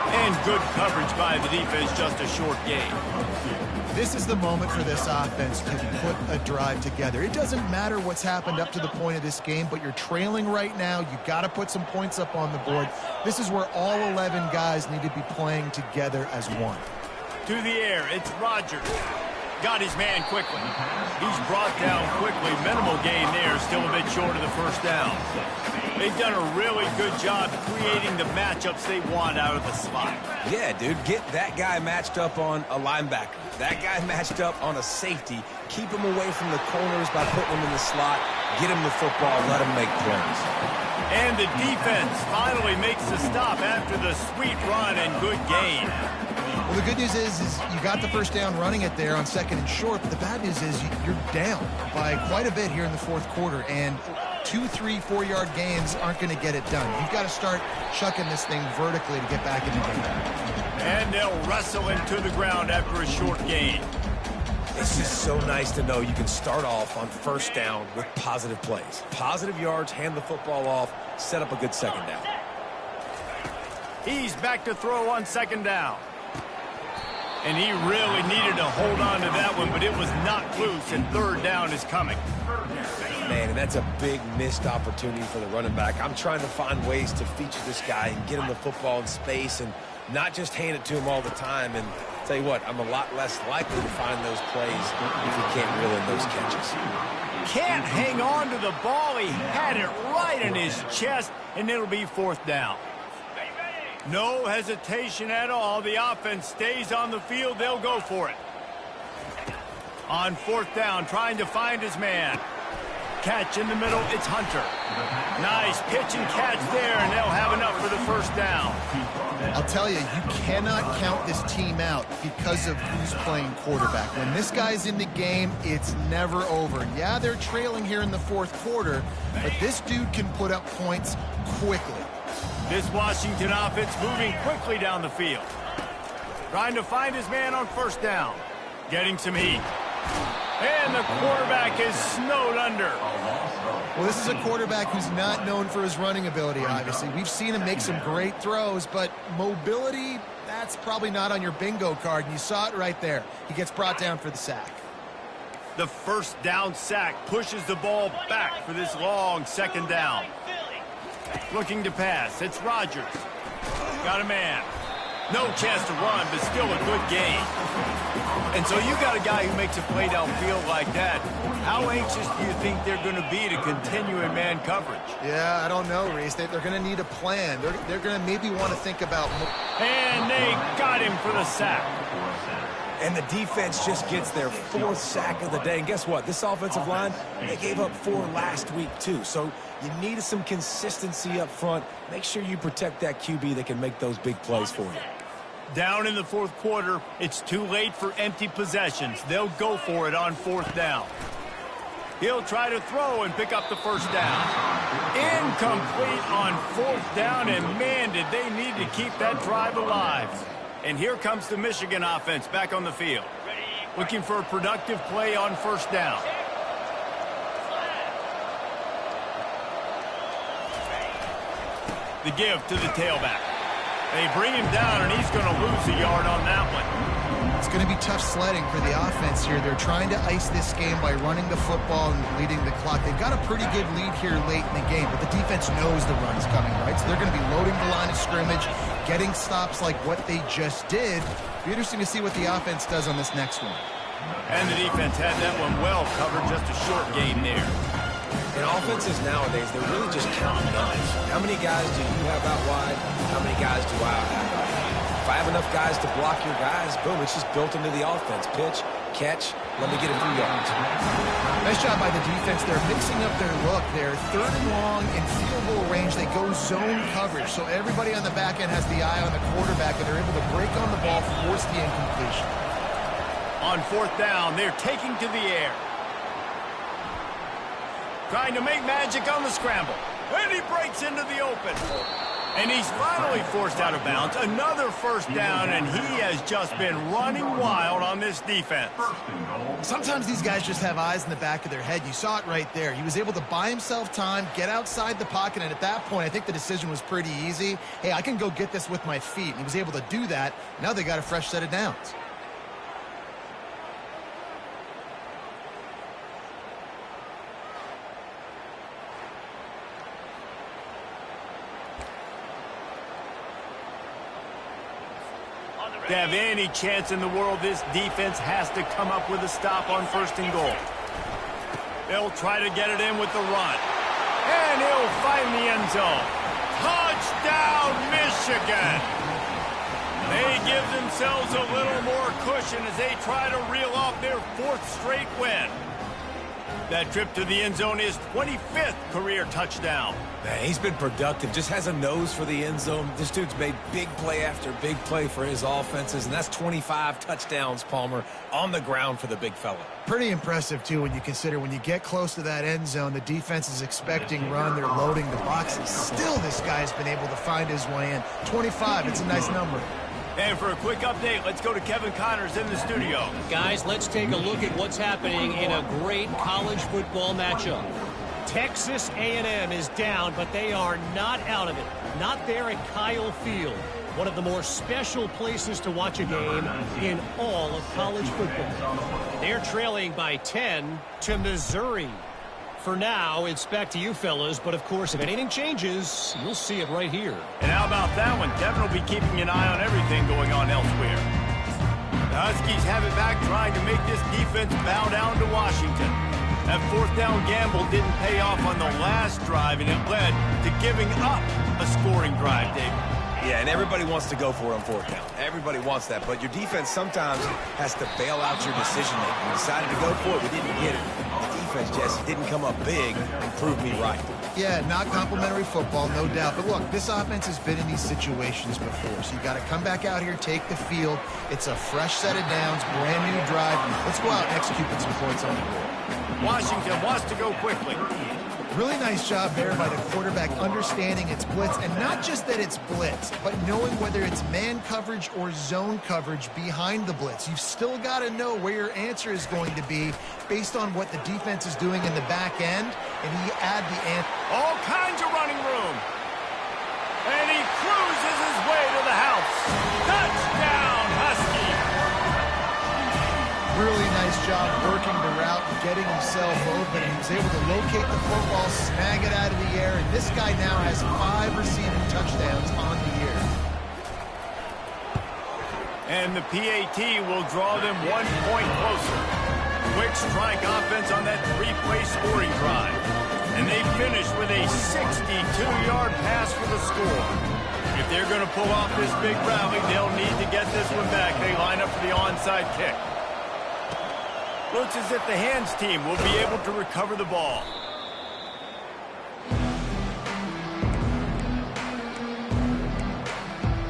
[SPEAKER 1] And good coverage by the defense, just a short gain.
[SPEAKER 3] This is the moment for this offense to put a drive together. It doesn't matter what's happened up to the point of this game, but you're trailing right now. You got to put some points up on the board. This is where all 11 guys need to be playing together as one.
[SPEAKER 1] To the air, it's Rodgers. Got his man quickly. He's brought down quickly. Minimal gain there, still a bit short of the first down. They've done a really good job creating the matchups they want out of the slot.
[SPEAKER 2] Yeah, dude, get that guy matched up on a linebacker. That guy matched up on a safety. Keep him away from the corners by putting him in the slot. Get him the football, let him make plays.
[SPEAKER 1] And the defense finally makes the stop after the sweet run and good gain.
[SPEAKER 3] Well, the good news is you got the first down running it there on second and short, but the bad news is you're down by quite a bit here in the fourth quarter, and 2, 3, 4-yard gains aren't going to get it done. You've got to start chucking this thing vertically to get back in the game.
[SPEAKER 1] And they'll wrestle him to the ground after a short gain.
[SPEAKER 2] It's just so nice to know you can start off on first down with positive plays. Positive yards, hand the football off, set up a good second down.
[SPEAKER 1] He's back to throw on second down. And he really needed to hold on to that one, but it was knocked loose, and third down is coming.
[SPEAKER 2] Man, and that's a big missed opportunity for the running back. I'm trying to find ways to feature this guy and get him the football in space and not just hand it to him all the time. And tell you what, I'm a lot less likely to find those plays if he can't reel in those catches.
[SPEAKER 1] Can't hang on to the ball. He had it right in his chest, and it'll be fourth down. No hesitation at all. The offense stays on the field. They'll go for it. On fourth down, trying to find his man. Catch in the middle. It's Hunter. Nice pitch and catch there, and they'll have enough for the first down.
[SPEAKER 3] I'll tell you, you cannot count this team out because of who's playing quarterback. When this guy's in the game, it's never over. Yeah, they're trailing here in the fourth quarter, but this dude can put up points quickly.
[SPEAKER 1] This Washington offense moving quickly down the field. Trying to find his man on first down. Getting some heat. And the quarterback is snowed under.
[SPEAKER 3] Well, this is a quarterback who's not known for his running ability, obviously. We've seen him make some great throws, but mobility, that's probably not on your bingo card, and you saw it right there. He gets brought down for the sack.
[SPEAKER 1] The first down sack pushes the ball back for this long second down. Looking to pass. It's Rodgers. Got a man. No chance to run, but still a good gain. And so you got a guy who makes a play downfield like that. How anxious do you think they're going to be to continue in man coverage?
[SPEAKER 3] Yeah, I don't know, Reese. They're going to need a plan. They're going to maybe want to think about...
[SPEAKER 1] And they got him for the sack.
[SPEAKER 2] And the defense just gets their fourth sack of the day. And guess what? This offensive line, they gave up 4 last week, too. So you need some consistency up front. Make sure you protect that QB that can make those big plays for you.
[SPEAKER 1] Down in the fourth quarter, it's too late for empty possessions. They'll go for it on fourth down. He'll try to throw and pick up the first down. Incomplete on fourth down, and man, did they need to keep that drive alive. And here comes the Michigan offense back on the field. Looking for a productive play on first down. The give to the tailback. They bring him down, and he's going to lose a yard on that one.
[SPEAKER 3] It's going to be tough sledding for the offense here. They're trying to ice this game by running the football and leading the clock. They've got a pretty good lead here late in the game, but the defense knows the run's coming, right? So they're going to be loading the line of scrimmage, getting stops like what they just did. It'll be interesting to see what the offense does on this next one.
[SPEAKER 1] And the defense had that one well covered, just a short gain there.
[SPEAKER 2] In offenses nowadays, they're really just counting numbers. How many guys do you have out wide? How many guys do I have out wide? If I have enough guys to block your guys, boom, it's just built into the offense. Pitch, catch, let me get a few yards.
[SPEAKER 3] Nice job by the defense. They're mixing up their look. They're third and long in field goal range. They go zone coverage. So everybody on the back end has the eye on the quarterback, and they're able to break on the ball, force the incompletion.
[SPEAKER 1] On fourth down, they're taking to the air. Trying to make magic on the scramble. And he breaks into the open. And he's finally forced out of bounds. Another first down, and he has just been running wild on this defense.
[SPEAKER 3] Sometimes these guys just have eyes in the back of their head. You saw it right there. He was able to buy himself time, get outside the pocket, and at that point, I think the decision was pretty easy. Hey, I can go get this with my feet. And he was able to do that. Now they got a fresh set of downs.
[SPEAKER 1] To have any chance in the world, this defense has to come up with a stop on first and goal. They'll try to get it in with the run. And he'll find the end zone. Touchdown, Michigan! They give themselves a little more cushion as they try to reel off their 4th straight win. That trip to the end zone is 25th career touchdown.
[SPEAKER 2] Man, he's been productive, just has a nose for the end zone. This dude's made big play after big play for his offenses, and that's 25 touchdowns, Palmer, on the ground for the big fella.
[SPEAKER 3] Pretty impressive, too, when you consider when you get close to that end zone, the defense is expecting run, they're loading the boxes. Still, this guy's been able to find his way in. 25, it's a nice number.
[SPEAKER 1] And for a quick update, let's go to Kevin Connors in the studio.
[SPEAKER 4] Guys, let's take a look at what's happening in a great college football matchup. Texas A&M is down, but they are not out of it. Not there at Kyle Field, one of the more special places to watch a game in all of college football. They're trailing by 10 to Missouri. For now, it's back to you fellas, but of course, if anything changes, you'll see it right here.
[SPEAKER 1] And how about that one? Kevin will be keeping an eye on everything going on elsewhere. The Huskies have it back, trying to make this defense bow down to Washington. That 4th down gamble didn't pay off on the last drive, and it led to giving up a scoring drive, David.
[SPEAKER 2] Yeah, and everybody wants to go for it on 4th down. Everybody wants that, but your defense sometimes has to bail out your decision-making. We decided to go for it, we didn't get it. The defense, Jesse, didn't come up big and prove me right.
[SPEAKER 3] Yeah, not complimentary football, no doubt. But look, this offense has been in these situations before, so you got to come back out here, take the field. It's a fresh set of downs, brand new drive. Let's go out and execute with some points on the board.
[SPEAKER 1] Washington wants to go quickly.
[SPEAKER 3] Really nice job there by the quarterback understanding it's blitz, and not just that it's blitz, but knowing whether it's man coverage or zone coverage behind the blitz. You've still got to know where your answer is going to be based on what the defense is doing in the back end, and he add the answer.
[SPEAKER 1] All kinds of running room. And he cruises his way to the house. Touchdown, Husky!
[SPEAKER 3] Really nice job working the route and getting himself open. He was able to locate the football, snag it out of the air, and this guy now has 5 receiving touchdowns on the year.
[SPEAKER 1] And the PAT will draw them 1 point closer. Quick strike offense on that 3-play scoring drive. And they finish with a 62-yard pass for the score. If they're going to pull off this big rally, they'll need to get this one back. They line up for the onside kick. Looks as if the hands team will be able to recover the ball.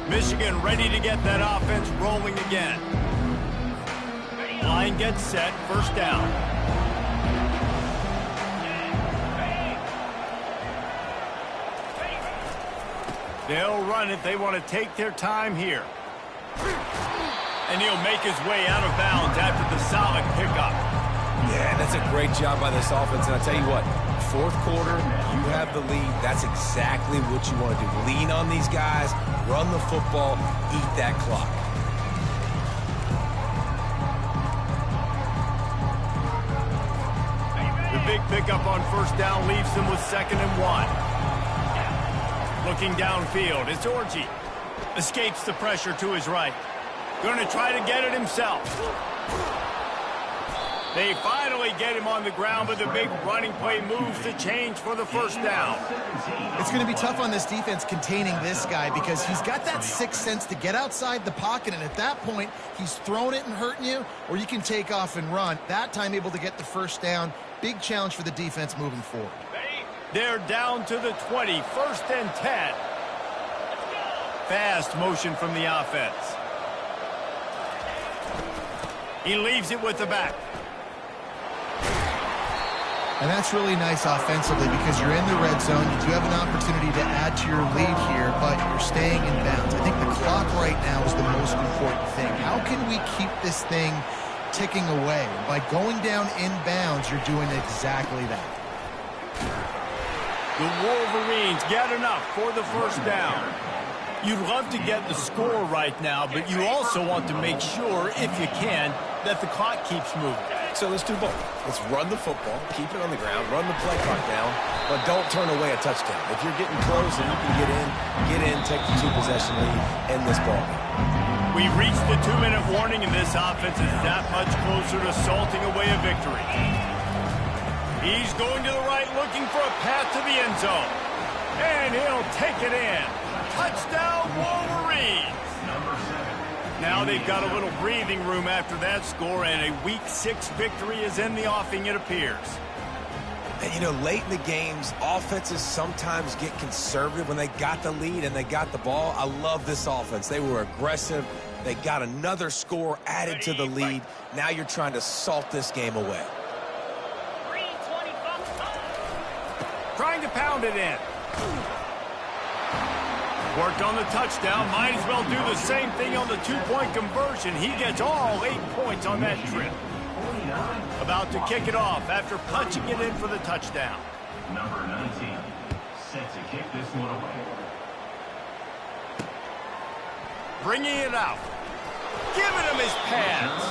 [SPEAKER 1] Michigan ready to get that offense rolling again. Line gets set, first down. They'll run it. They want to take their time here. And he'll make his way out of bounds after the solid pickup.
[SPEAKER 2] Yeah, that's a great job by this offense. And I tell you what, 4th quarter, you have the lead. That's exactly what you want to do. Lean on these guys, run the football, eat that clock.
[SPEAKER 1] The big pickup on first down leaves them with 2nd and 1. Looking downfield, it's Orji. Escapes the pressure to his right. Going to try to get it himself. They finally get him on the ground, but the big running play moves the change for the first down.
[SPEAKER 3] It's going to be tough on this defense containing this guy because he's got that 6th sense to get outside the pocket, and at that point, he's throwing it and hurting you, or you can take off and run. That time able to get the first down. Big challenge for the defense moving forward.
[SPEAKER 1] They're down to the 20, 1st and 10. Fast motion from the offense. He leaves it with the back.
[SPEAKER 3] And that's really nice offensively because you're in the red zone. You do have an opportunity to add to your lead here, but you're staying in bounds. I think the clock right now is the most important thing. How can we keep this thing ticking away? By going down in bounds, you're doing exactly that.
[SPEAKER 1] The Wolverines get enough for the first down. You'd love to get the score right now, but you also want to make sure, if you can, that the clock keeps moving.
[SPEAKER 2] So let's do both. Let's run the football, keep it on the ground, run the play clock down, but don't turn away a touchdown. If you're getting close and you can get in, take the 2-possession lead in this ball game.
[SPEAKER 1] We've reached the 2-minute warning, and this offense is that much closer to salting away a victory. He's going to the right, looking for a path to the end zone. And he'll take it in. Touchdown, Wolverines! Now they've got a little breathing room after that score, and a Week 6 victory is in the offing, it appears.
[SPEAKER 2] And, you know, late in the games, offenses sometimes get conservative when they got the lead and they got the ball. I love this offense. They were aggressive. They got another score added to the lead. Now you're trying to salt this game away.
[SPEAKER 1] Trying to pound it in. Worked on the touchdown. Might as well do the same thing on the 2-point conversion. He gets all 8 points on that trip. About to kick it off after punching it in for the touchdown.
[SPEAKER 6] Number 19, set to kick this one away.
[SPEAKER 1] Bringing it out. Giving him his pads.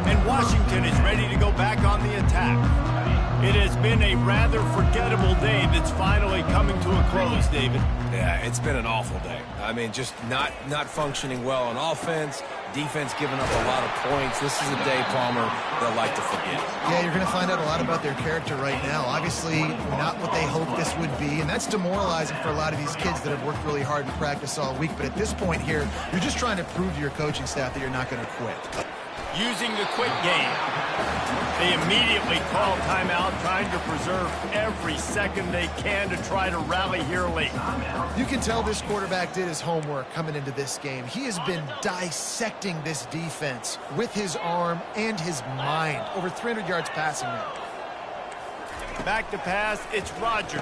[SPEAKER 1] And Washington is ready to go back on the attack. It has been a rather forgettable day that's finally coming to a close, David.
[SPEAKER 2] Yeah, it's been an awful day. I mean, just not functioning well on offense, defense giving up a lot of points. This is a day, Palmer, they'll like to forget.
[SPEAKER 3] Yeah, you're going to find out a lot about their character right now. Obviously, not what they hoped this would be, and that's demoralizing for a lot of these kids that have worked really hard in practice all week. But at this point here, you're just trying to prove to your coaching staff that you're not going to quit.
[SPEAKER 1] Using the quick game. They immediately call timeout, trying to preserve every second they can to try to rally here late.
[SPEAKER 3] You can tell this quarterback did his homework coming into this game. He has been dissecting this defense with his arm and his mind. Over 300 yards passing now.
[SPEAKER 1] Back to pass, it's Rodgers.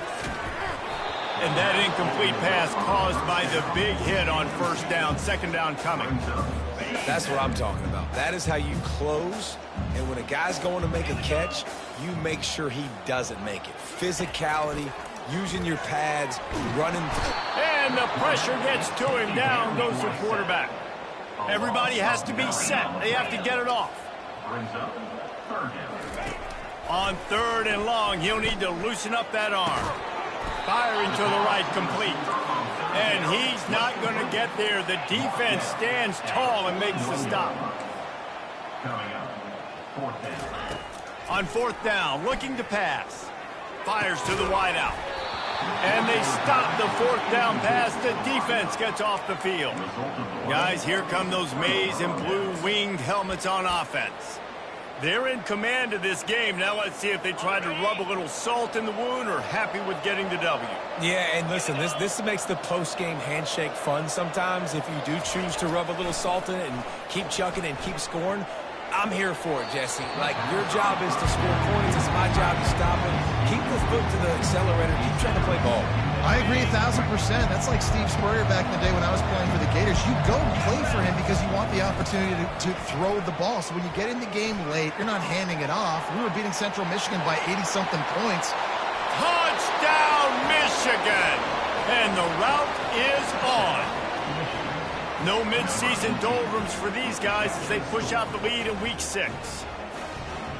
[SPEAKER 1] And that incomplete pass caused by the big hit on first down, second down coming.
[SPEAKER 2] That's what I'm talking about. That is how you close, and when a guy's going to make a catch, you make sure he doesn't make it. Physicality, using your pads, running.
[SPEAKER 1] And the pressure gets to him. Down goes the quarterback. Everybody has to be set. They have to get it off. On 3rd and long, he'll need to loosen up that arm. Firing to the right, complete. And he's not going to get there. The defense stands tall and makes the stop. On 4th down, looking to pass. Fires to the wideout. And they stop the 4th down pass. The defense gets off the field. Guys, here come those maize and blue winged helmets on offense. They're in command of this game. Now let's see if they try to rub a little salt in the wound or happy with getting the W.
[SPEAKER 2] Yeah, and listen, this makes the post-game handshake fun sometimes. If you do choose to rub a little salt in it and keep chucking and keep scoring, I'm here for it, Jesse. Like, your job is to score points. It's my job to stop it. Keep the foot to the accelerator. Keep trying to play ball.
[SPEAKER 3] I agree 1,000%. That's like Steve Spurrier back in the day when I was playing for the Gators. You go and play for him because you want the opportunity to throw the ball. So when you get in the game late, you're not handing it off. We were beating Central Michigan by 80-something points.
[SPEAKER 1] Touchdown, Michigan! And the route is on. No midseason doldrums for these guys as they push out the lead in Week 6.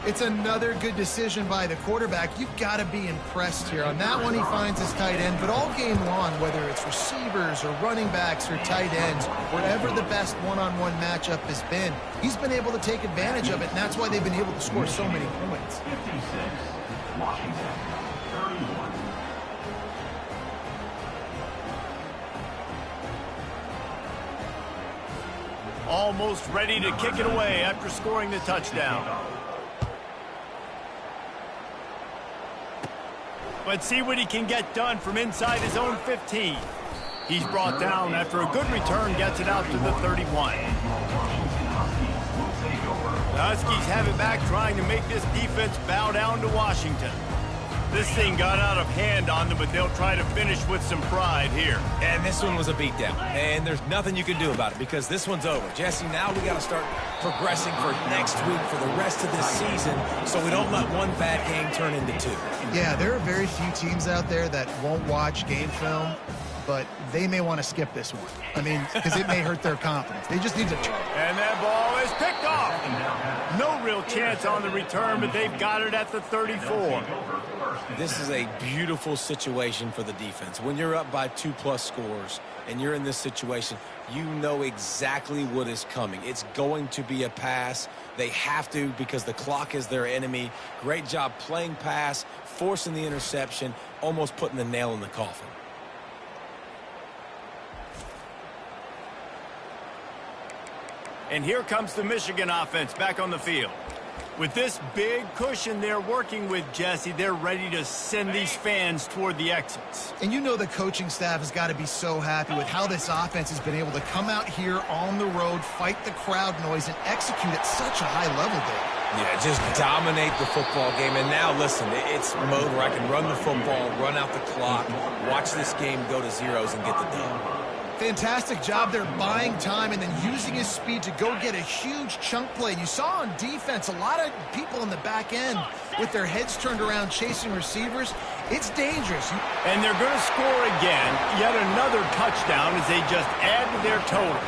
[SPEAKER 3] It's another good decision by the quarterback. You've got to be impressed here. On that one, he finds his tight end. But all game long, whether it's receivers or running backs or tight ends, wherever the best one-on-one matchup has been, he's been able to take advantage of it, and that's why they've been able to score so many points.
[SPEAKER 6] 56, Washington, 31.
[SPEAKER 1] Almost ready to kick it away after scoring the touchdown. Let's see what he can get done from inside his own 15. He's brought down after a good return, gets it out to the 31. The Huskies have it back, trying to make this defense bow down to Washington. This thing got out of hand on them, but they'll try to finish with some pride here.
[SPEAKER 2] And this one was a beatdown. And there's nothing you can do about it because this one's over. Jesse, now we got to start progressing for next week for the rest of this season so we don't let one bad game turn into two.
[SPEAKER 3] Yeah, there are very few teams out there that won't watch game film, but they may want to skip this one. I mean, because it may hurt their confidence. They just need to...
[SPEAKER 1] And that ball is picked off. No real chance on the return, but they've got it at the 34.
[SPEAKER 2] This is a beautiful situation for the defense. When you're up by 2+ scores and you're in this situation, you know exactly what is coming. It's going to be a pass. They have to because the clock is their enemy. Great job playing pass, forcing the interception, almost putting the nail in the coffin.
[SPEAKER 1] And here comes the Michigan offense back on the field. With this big cushion they're working with, Jesse, they're ready to send these fans toward the exits.
[SPEAKER 3] And you know the coaching staff has got to be so happy with how this offense has been able to come out here on the road, fight the crowd noise, and execute at such a high level, Dave.
[SPEAKER 2] Yeah, just dominate the football game. And now, listen, it's mode where I can run the football, run out the clock, watch this game go to zeros and get the dub.
[SPEAKER 3] Fantastic job there buying time and then using his speed to go get a huge chunk play. And you saw on defense a lot of people in the back end with their heads turned around chasing receivers. It's dangerous.
[SPEAKER 1] And they're going to score again. Yet another touchdown as they just add to their total.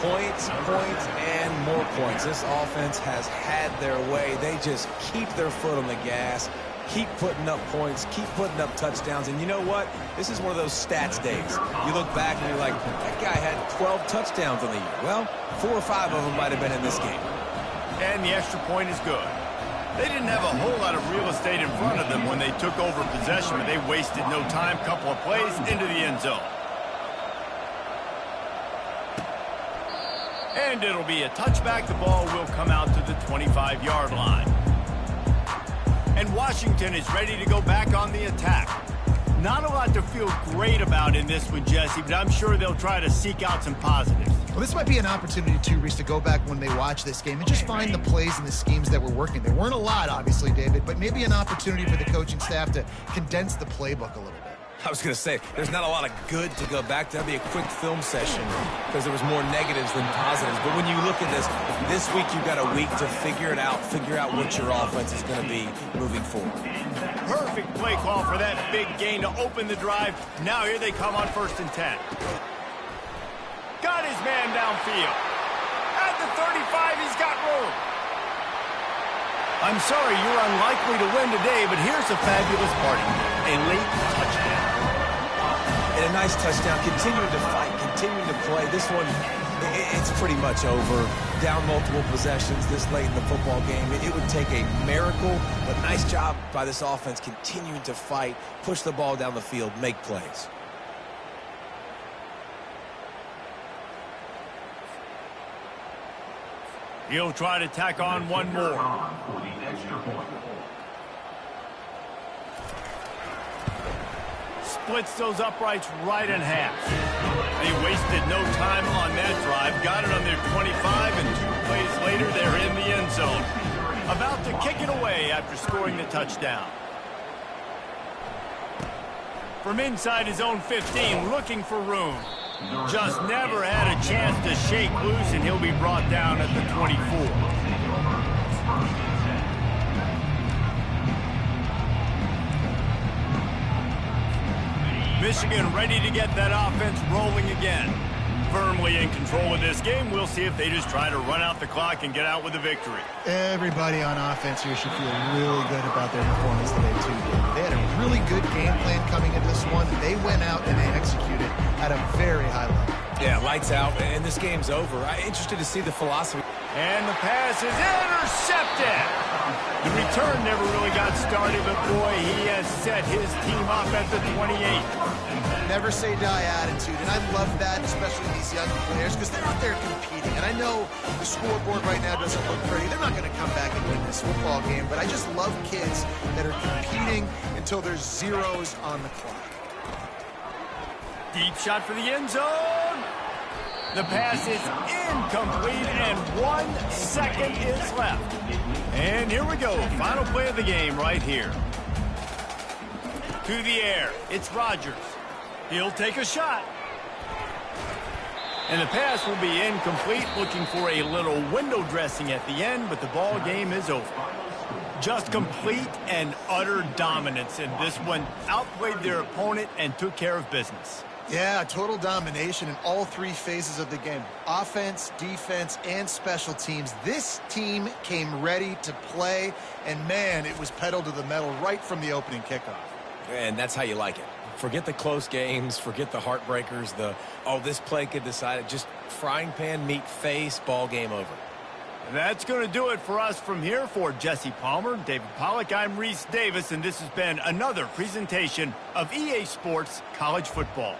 [SPEAKER 2] Points, and more points. This offense has had their way. They just keep their foot on the gas, keep putting up points, keep putting up touchdowns. And you know what? This is one of those stats days. You look back and you're like, that guy had 12 touchdowns on the year. Well, 4 or 5 of them might have been in this game.
[SPEAKER 1] And the extra point is good. They didn't have a whole lot of real estate in front of them when they took over possession, but they wasted no time. Couple of plays into the end zone. And it'll be a touchback. The ball will come out to the 25-yard line. And Washington is ready to go back on the attack. Not a lot to feel great about in this one, Jesse, but I'm sure they'll try to seek out some positives.
[SPEAKER 3] Well, this might be an opportunity, too, Reese, to go back when they watch this game and just find the plays and the schemes that were working. There weren't a lot, obviously, David, but maybe an opportunity for the coaching staff to condense the playbook a little bit.
[SPEAKER 2] I was going to say, there's not a lot of good to go back to. That'd be a quick film session because there was more negatives than positives. But when you look at this week you've got a week to figure it out, figure out what your offense is going to be moving forward.
[SPEAKER 1] Perfect play call for that big gain to open the drive. Now here they come on 1st and 10. Got his man downfield. At the 35, he's got room. I'm sorry you're unlikely to win today, but here's a fabulous party. A late touchdown.
[SPEAKER 2] And a nice touchdown, continuing to fight, continuing to play. This one, it's pretty much over. Down multiple possessions this late in the football game. It would take a miracle, but nice job by this offense continuing to fight, push the ball down the field, make plays.
[SPEAKER 1] He'll try to tack on one more.
[SPEAKER 6] For the extra point.
[SPEAKER 1] Splits those uprights right in half. They wasted no time on that drive. Got it on their 25, and 2 plays later, they're in the end zone. About to kick it away after scoring the touchdown. From inside his own 15, looking for room. Just never had a chance to shake loose, and he'll be brought down at the 24. Michigan ready to get that offense rolling again. Firmly in control of this game. We'll see if they just try to run out the clock and get out with a victory.
[SPEAKER 3] Everybody on offense here should feel really good about their performance today, too. They had a really good game plan coming into this one. They went out and they executed at a very high level.
[SPEAKER 2] Yeah, lights out, and this game's over. I'm interested to see the philosophy.
[SPEAKER 1] And the pass is intercepted. The return never really got started, but boy, he has set his team up at the 28.
[SPEAKER 3] Never say die attitude, and I love that, especially these young players, because they're out there competing. And I know the scoreboard right now doesn't look pretty. They're not going to come back and win this football game, but I just love kids that are competing until there's zeros on the clock.
[SPEAKER 1] Deep shot for the end zone. The pass is incomplete, and 1 second is left. And here we go. Final play of the game right here. To the air. It's Rodgers. He'll take a shot. And the pass will be incomplete, looking for a little window dressing at the end, but the ball game is over. Just complete and utter dominance in this one. Outplayed their opponent and took care of business.
[SPEAKER 3] Yeah, total domination in all three phases of the game. Offense, defense, and special teams. This team came ready to play, and man, it was pedal to the metal right from the opening kickoff.
[SPEAKER 2] And that's how you like it. Forget the close games, forget the heartbreakers, this play could decide it. Just frying pan, meet face, ball game over.
[SPEAKER 1] That's going to do it for us from here. For Jesse Palmer, David Pollack, I'm Reese Davis, and this has been another presentation of EA Sports College Football.